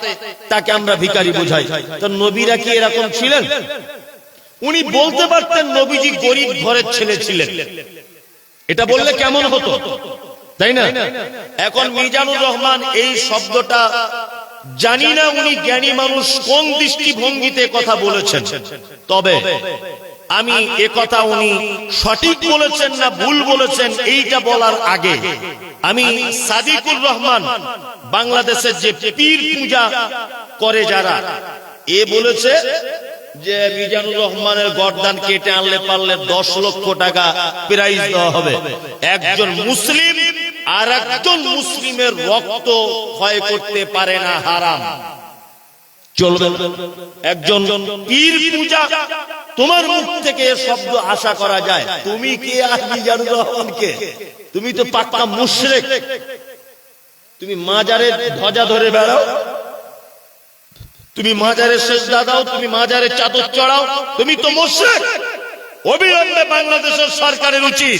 তাকে আমরা ভিখারি বুঝাই। তো নবীরা কি এরকম ছিলেন? উনি বলতে পারতেন নবীজি গরিব ঘরের ছেলে ছিলেন, এটা বললে কেমন হতো, তাই না? এখন মিজানুর রহমান এই শব্দটা জানি না উনি জ্ঞানী মানুষ কোন দৃষ্টিভঙ্গিতে কথা বলেছেন, তবে আমি এ কথা উনি সঠিক বলেছেন না ভুল বলেছেন এইটা বলার আগে আমি সাদিকুর রহমান বাংলাদেশের যে পীর পূজা করে যারা, এ বলেছে যে মিজানুর রহমানের গর্দান কেটে আনলে পারলে 10 লক্ষ টাকা প্রাইজ দেওয়া হবে। একজন মুসলিম আর একজন মুসলিমের রক্ত ক্ষয় করতে পারে না, হারাম, চলবে। একজন পীর পূজা, তোমার মুখ থেকে শব্দ আশা করা যায়? তুমি কে আর মিজানুর রহমানকে? তুমি তো পাক্কা মুশরিক। তুমি মাজারের ধ্বজা ধরে বেড়াও, তুমি মাজারের সেজদা দাও, তুমি মাজারের চাদর চড়াও, তুমি তো মুশরিক। অবিলম্বে বাংলাদেশের সরকারের উচিত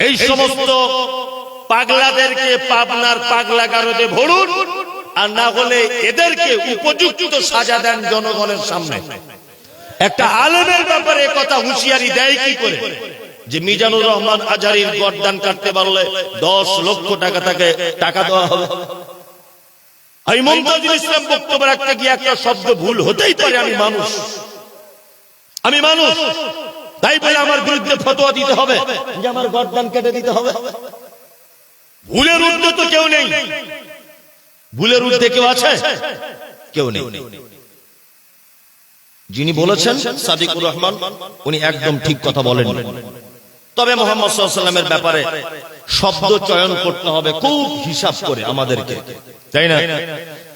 এই সমস্ত পাগলাদেরকে পাবনার পাগলাগারদে ভরুন, আর না হলে এদেরকে উপযুক্ত সাজা দেন জনগণের সামনে। একটা আলেমের ব্যাপারে কথা হুঁশিয়ারি দেয় কি করে যে মিজানুর রহমান আজহারির গর্দান কাটতে পারলে 10 লক্ষ টাকা তাকে টাকা দেওয়া হবে। আমি মুমতাজুল ইসলাম বক্তব্য রাখতে গিয়ে একটা শব্দ ভুল হতেই পারে, আমি মানুষ, তাই বলে আমার বিরুদ্ধে ফতোয়া দিতে হবে যে আমার গর্দান কেটে দিতে হবে? ভুলের ঊর্ধ্বে তো কেউ নেই। ভুলের ঊর্ধ্বে কেউ আছে? কেউ নেই। যিনি বলেছেন সাদিকুর রহমান, উনি একদম ঠিক কথা বলেন। তবে মুহাম্মদ সাল্লাল্লাহু আলাইহি ওয়াসাল্লামের ব্যাপারে শব্দ চয়ন করতে হবে খুব হিসাব করে আমাদেরকে, তাই না?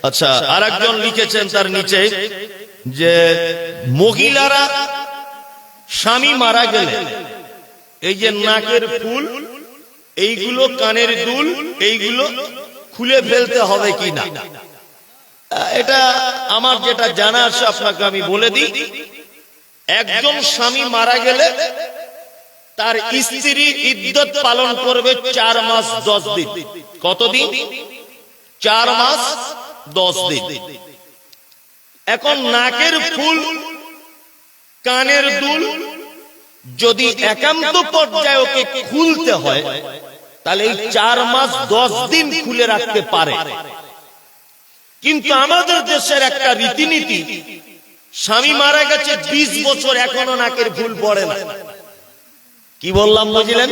আচ্ছা, আরেকজন লিখেছেন তার নিচে যে মহিলারা স্বামী মারা গেলে এই যে নাকের ফুল, এইগুলো, কানের দুল, এইগুলো খুলে ফেলতে হবে কি না? এটা আমার যেটা জানা আছে আপনাকে আমি বলে দিই। একজন স্বামী মারা গেলে তার স্ত্রী ইদ্যত পালন করবে 4 মাস 10 দিন। কতদিন? 4 মাস 10 দিন। এখন নাকের ফুল, কানের দুল যদি একান্ত পর্যায়ে ওকে খুলতে হয়, তাহলে এই 4 মাস 10 দিন খুলে রাখতে পারে। কিন্তু আমাদের দেশের একটা রীতিনীতি, স্বামী মারা গেছে 20 বছর, এখনো নাকের ফুল পড়ে না। কি বললাম বুঝলেন?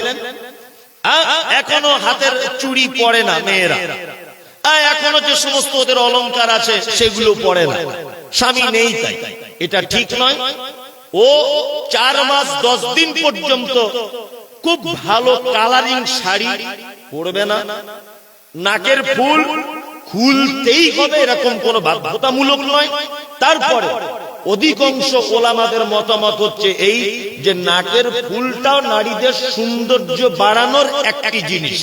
এখনো হাতের চুড়ি পড়ে না মেয়েরা, এখনো যে সমস্ত ওদের অলংকার আছে সেগুলো পড়ে না, স্বামী নেই তাই। এটা ঠিক নয়। ও 4 মাস 10 দিন পর্যন্ত খুব ভালো কালারিং শাড়ি পরবে না, নাকের ফুল খুলতেই হবে, এরকম কোনো বাধ্যতামূলক নয়। তারপরে অধিকাংশ ওলামাদের মতামত হচ্ছে এই যে নাকের ফুলটাও নারীদের সৌন্দর্য বাড়ানোর একটি জিনিস,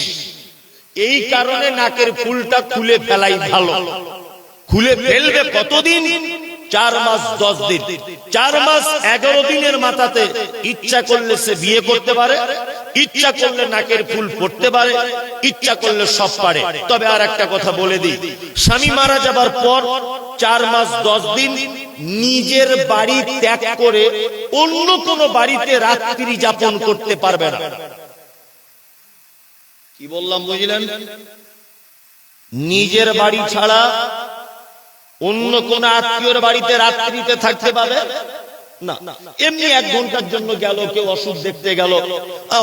এই কারণে নাকের ফুলটা খুলে ফেলাই ভালো। খুলে ফেলবে কতদিন? 4 মাস 10 দিন। 4 মাস 11 দিনের মাথাতে ইচ্ছা করলে সে বিয়ে করতে পারে, ইচ্ছা করলে নাকের ফুল পড়তে পারে, ইচ্ছা করলে সব পারে। তবে আর একটা কথা বলে দিই, স্বামী মারা যাবার পর 4 মাস 10 দিন নিজের বাড়ি ত্যাগ করে অন্য কোন বাড়িতে রাত্রি যাপন করতে পারবে না। কি বললাম বুঝলেন? নিজের বাড়ি ছাড়া অন্য কোন আত্মীয়র বাড়িতে রাত্রিতে থাকতে পাবে না। এমনি 1 ঘন্টার জন্য গেল, কেউ ওষুধ দেখতে গেল,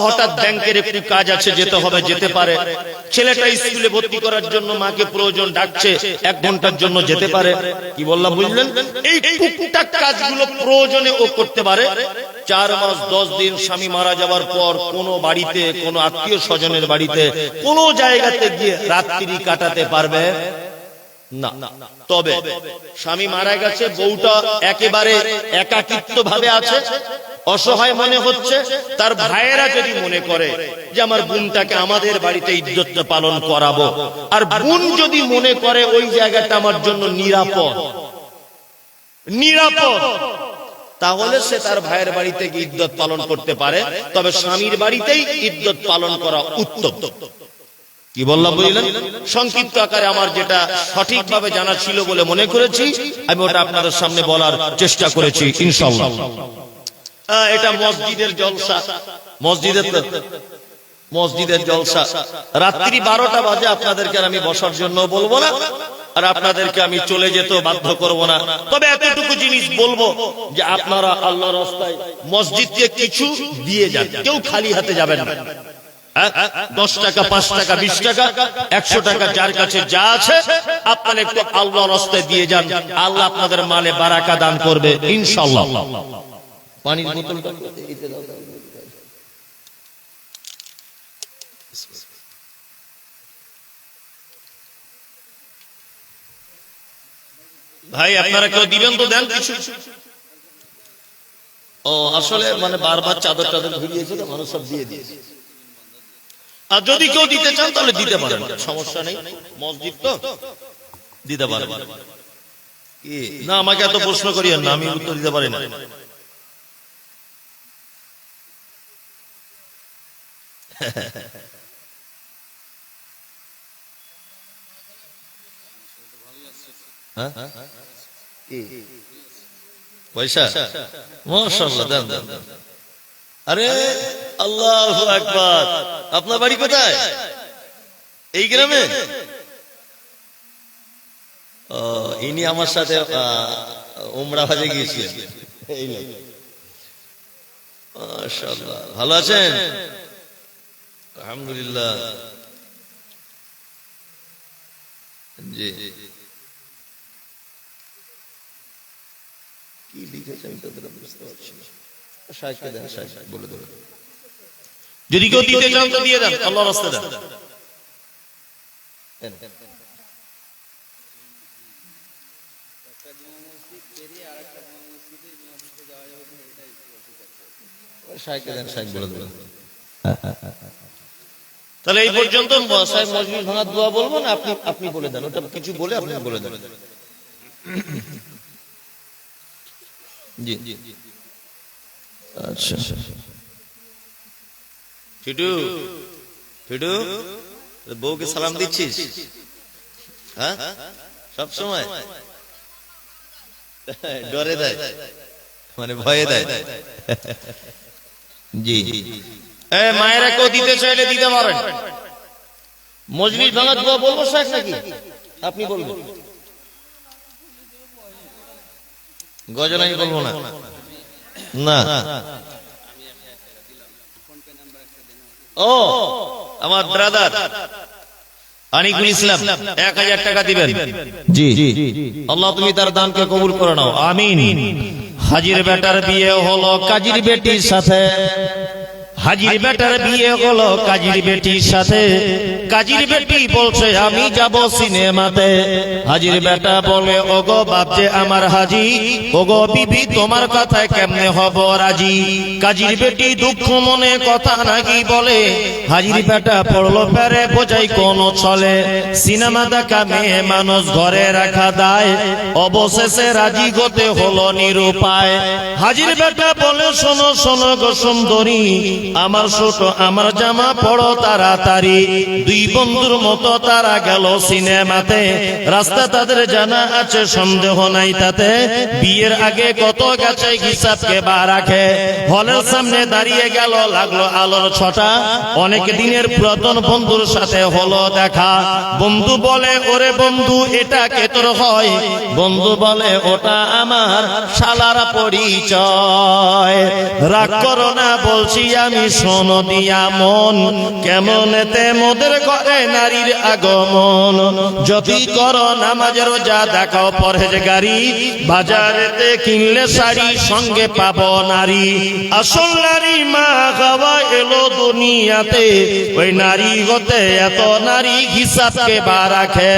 হঠাৎ ব্যাংকের একটু কাজ আছে যেতে হবে, যেতে পারে। ছেলেটা স্কুলে ভর্তি করার জন্য মাকে প্রয়োজন, ডাকছে, 1 ঘন্টার জন্য যেতে পারে। কি বললাম বুঝলেন? এই টুকটাক কাজগুলো প্রয়োজনে ও করতে পারে। 4 মাস 10 দিন স্বামী মারা যাবার পর কোন বাড়িতে, কোন আত্মীয় স্বজনের বাড়িতে, কোন জায়গাতে গিয়ে রাত্রি কাটাতে পারবে না। তবে স্বামী মারা গেছে, বউটা একেবারে একাকিত্ব ভাবে আছে, অসহায় মনে হচ্ছে, তার ভাইয়েরা যদি মনে করে যে আমার বোনটাকে আমাদের বাড়িতে ইজ্জত পালন করাবো, আর বোন যদি মনে করে ওই জায়গাটা আমার জন্য নিরাপদ, তাহলে সে তার ভাইয়ের বাড়িতে গিয়ে ইজ্জত পালন করতে পারে। তবে স্বামীর বাড়িতেই ইজ্জত পালন করা উত্তম। কি বললাম বুঝলেন? সংক্ষিপ্ত আকারে আমার যেটা সঠিকভাবে জানা ছিল বলে মনে করেছি, আমি ওটা আপনাদের সামনে বলার চেষ্টা করেছি ইনশাআল্লাহ। এটা মসজিদের জলসা, মসজিদের জলসা। রাত্রি 12টা বাজে, আপনাদেরকে আমি বসার জন্য বলবো না, আর আপনাদেরকে আমি চলে যেতে বাধ্য করব না। তবে এতটুকু জিনিস বলবো যে আপনারা আল্লাহর রাস্তায় মসজিদকে কিছু দিয়ে যান, কেউ খালি হাতে যাবেন না। 10 টাকা, 5 টাকা, 20 টাকা, 100 টাকা, যার কাছে যা আছে আপনারা একটু আল্লাহর রাস্তায় দিয়ে যান। আল্লাহ আপনাদের মালে বারাকা দান করবে ইনশাআল্লাহ। পানির বোতলটা ভাই আপনারা কেউ দিবেন তো দেন কিছু। ও আসলে মানে বারবার চাদর টাদর ঘুরিয়েছে তো, মানুষ সব দিয়ে দিয়েছে। আর যদি কেউ দিতে চান তাহলে দিতে পারেন, সমস্যা নেই, মসজিদ তো দিতে পারেন। না আমাকে এত প্রশ্ন করিয়েন না, আমি উত্তর দিতে পারি না। পয়সা মাশাআল্লাহ দেন দেন। আরে আল্লাহু আকবার। আপনার বাড়ি কোথায়? এই গ্রামে? ইনি আমার সাথে উমরা হজে গিয়েছিলেন। মাশাআল্লাহ, ভালো আছেন? আলহামদুলিল্লাহ। জি, কি লিখেছে আমি তো বুঝতে পারছি না। বলে দেবেন, যদি কেউ দিতে চান তো দিয়ে দেন, আল্লাহর রাস্তায় দেন। তাহলে এই পর্যন্ত মজলিস ভাঙার দোয়া বলবো না, আপনি বলে দেন, ওটা কিছু বলে আপনি বলে দেন। জি, আচ্ছা। ফিটু ফিটু, বউকে সালাম দিচ্ছিস? হ্যাঁ, সব সময় ডরে দেয়, মানে ভয়ে দেয়। জি, মায়েরা কেউ দিতে চাইলে দিতে পারেন। মজলিস ভাঙা দোয়া বলবো শেখ নাকি আপনি বলবেন? গজল আমি বলবো না, না। ও আমার ব্রাদার আনিকুল ইসলাম 1000 টাকা দিবেন। জি, আল্লাহ তুমি তার দানকে কবুল করে নাও, আমিন। হাজির বেটার বিয়ে হলো কাজীর বেটির সাথে, হাজির বেটার বিয়ে হলো কাজীর বেটির সাথে। কাজীর বেটি বলছে আমি যাব সিনেমাতে। হাজির বেটা বলে ওগো বাপ যে আমার হাজি, ওগো বিবি তোমার কথায় কেমনে হব রাজি। কাজীর বেটি দুঃখ মনে কথা নাকি বলে, হাজির বেটা পড়লো পেরে বোঝাই কোন চলে। সিনেমা দেখা মেয়ে মানুষ ঘরে রাখা দায়, অবশেষে রাজি হতে হলো নিরুপায়। হাজির বেটা বলে শোনো শোনো গো সুন্দরী, আমার ছোট আমার জামা পড়ো তাড়াতাড়ি। দুই বন্ধুর মতো তারা গেল সিনেমাতে, রাস্তা তাদের জানা আছে সন্দেহ নাই তাতে। বিয়ের আগে কত গেছে হিসাবকে বা রাখে। হলের সামনে দাঁড়িয়ে গেল লাগলো আলোর ছটা, অনেক দিনের পুরাতন বন্ধুর সাথে হলো দেখা। বন্ধু বলে ওরে বন্ধু এটা কে তোর হয়? বন্ধু বলে ওটা আমার শালার পরিচয়। রাগ করো না বলছি আমি শোনো দিয়া মন, কেমনেতে মোদের ঘরে নারীর আগমন। যদি করো নামাজের রোজা দেখাও পরহেজগারি, বাজারেতে কিনলে শাড়ি সঙ্গে পাবো নারী। আসল নারী মা খাওয়া এলো দুনিয়াতে, ওই নারী হতে এত নারী হিসাবকে বা রাখে।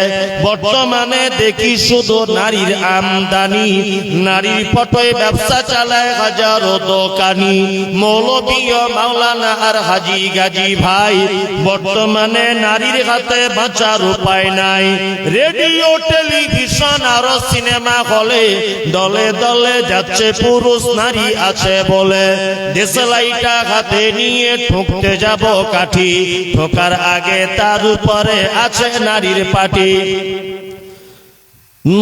বর্তমানে দেখি শুধু নারীর আমদানি, নারীর পটোয় ব্যবসা চালায় হাজারো দোকানি। মৌলবী মাওলানা আর হাজি গাজী ভাই, বর্তমানে নারীর হাতে বাঁচার উপায় নাই। রেডিও টেলিভিশন আর সিনেমা হলে দলে দলে যাচ্ছে পুরুষ নারী আছে বলে। দেশলাইটা হাতে নিয়ে ঠুকতে যাব কাঠি, ঠোকার আগে তার উপরে আছে নারীর পাটি।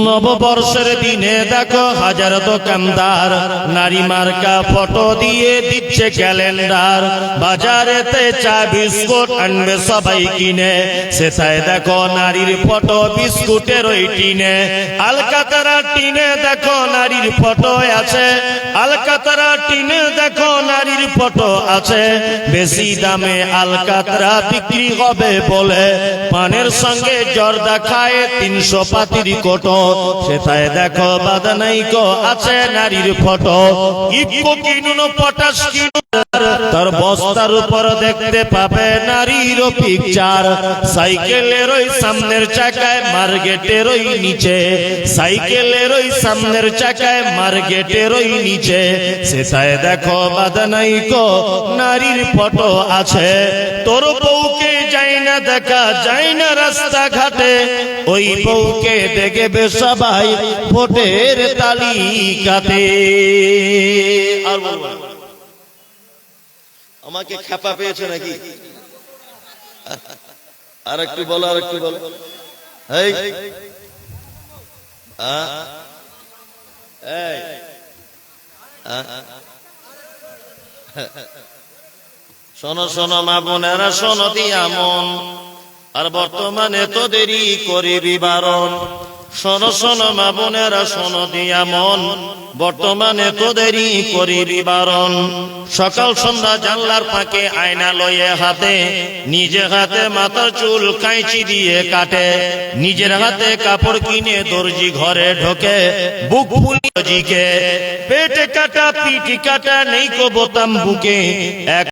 নববর্ষের দিনে দেখো হাজার দোকানদার, নারী মার্কা ফটো দিয়ে দিচ্ছে ক্যালেন্ডার। বাজারেতে চা বিস্কুট আনবে সবাই কিনে, সেটাই দেখো নারীর ফটো বিস্কুটের ওই টিনে। আলকাতরা টিনে দেখো নারীর ফটো আছে, আলকাতরা টিনে দেখো নারীর ফটো আছে। বেশি দামে আলকাতরা বিক্রি হবে বলে, পানের সঙ্গে জর্দা খায় 300 পাতির কোটো। সেটাই দেখো বাদানাইকো আছে নারীর ফটো। ইকো কিনুন পটাশ কিনুন, তার বস্তার উপর দেখতে পাবে নারীর পিকচার। সাইকেলের ওই সামনের চাকায় মার্কেটের ওই নিচে, সাইকেলের ওই সামনের চাকায় মার্কেটের ওই নিচে। সেটাই দেখো বাদানাইকো নারীর ফটো আছে। তোর বউকে যাই না দেখা যায় না রাস্তাঘাটে, ওই বউকে দেখবে সবাই ভোটের তালিকাতে। আর বলবো না, আমাকে খেপা পেয়েছে নাকি? আর একটু বলো, আর একটু বলো। এই শোনো শোনো মা বোনেরা শোনো দিয়া মন, আর বর্তমানে তো দেরি করিবি বারণ। শোনো শোনো মা বোনেরা শোনো দিয়া মন, বর্তমানে তো দেরি করিবি বারণ। সকাল সন্ধ্যা জানলার ফাঁকে আয়না লয়ে হাতে, নিজে হাতে মাথার চুল কাঁচি দিয়ে কাটে। নিজের হাতে কাপড় কিনে দর্জি ঘরে ঢোকে, বুক ফুলিয়ে জিকে। পেট কাটা পিঠ কাটা নেই কো বোতাম বুকে, এক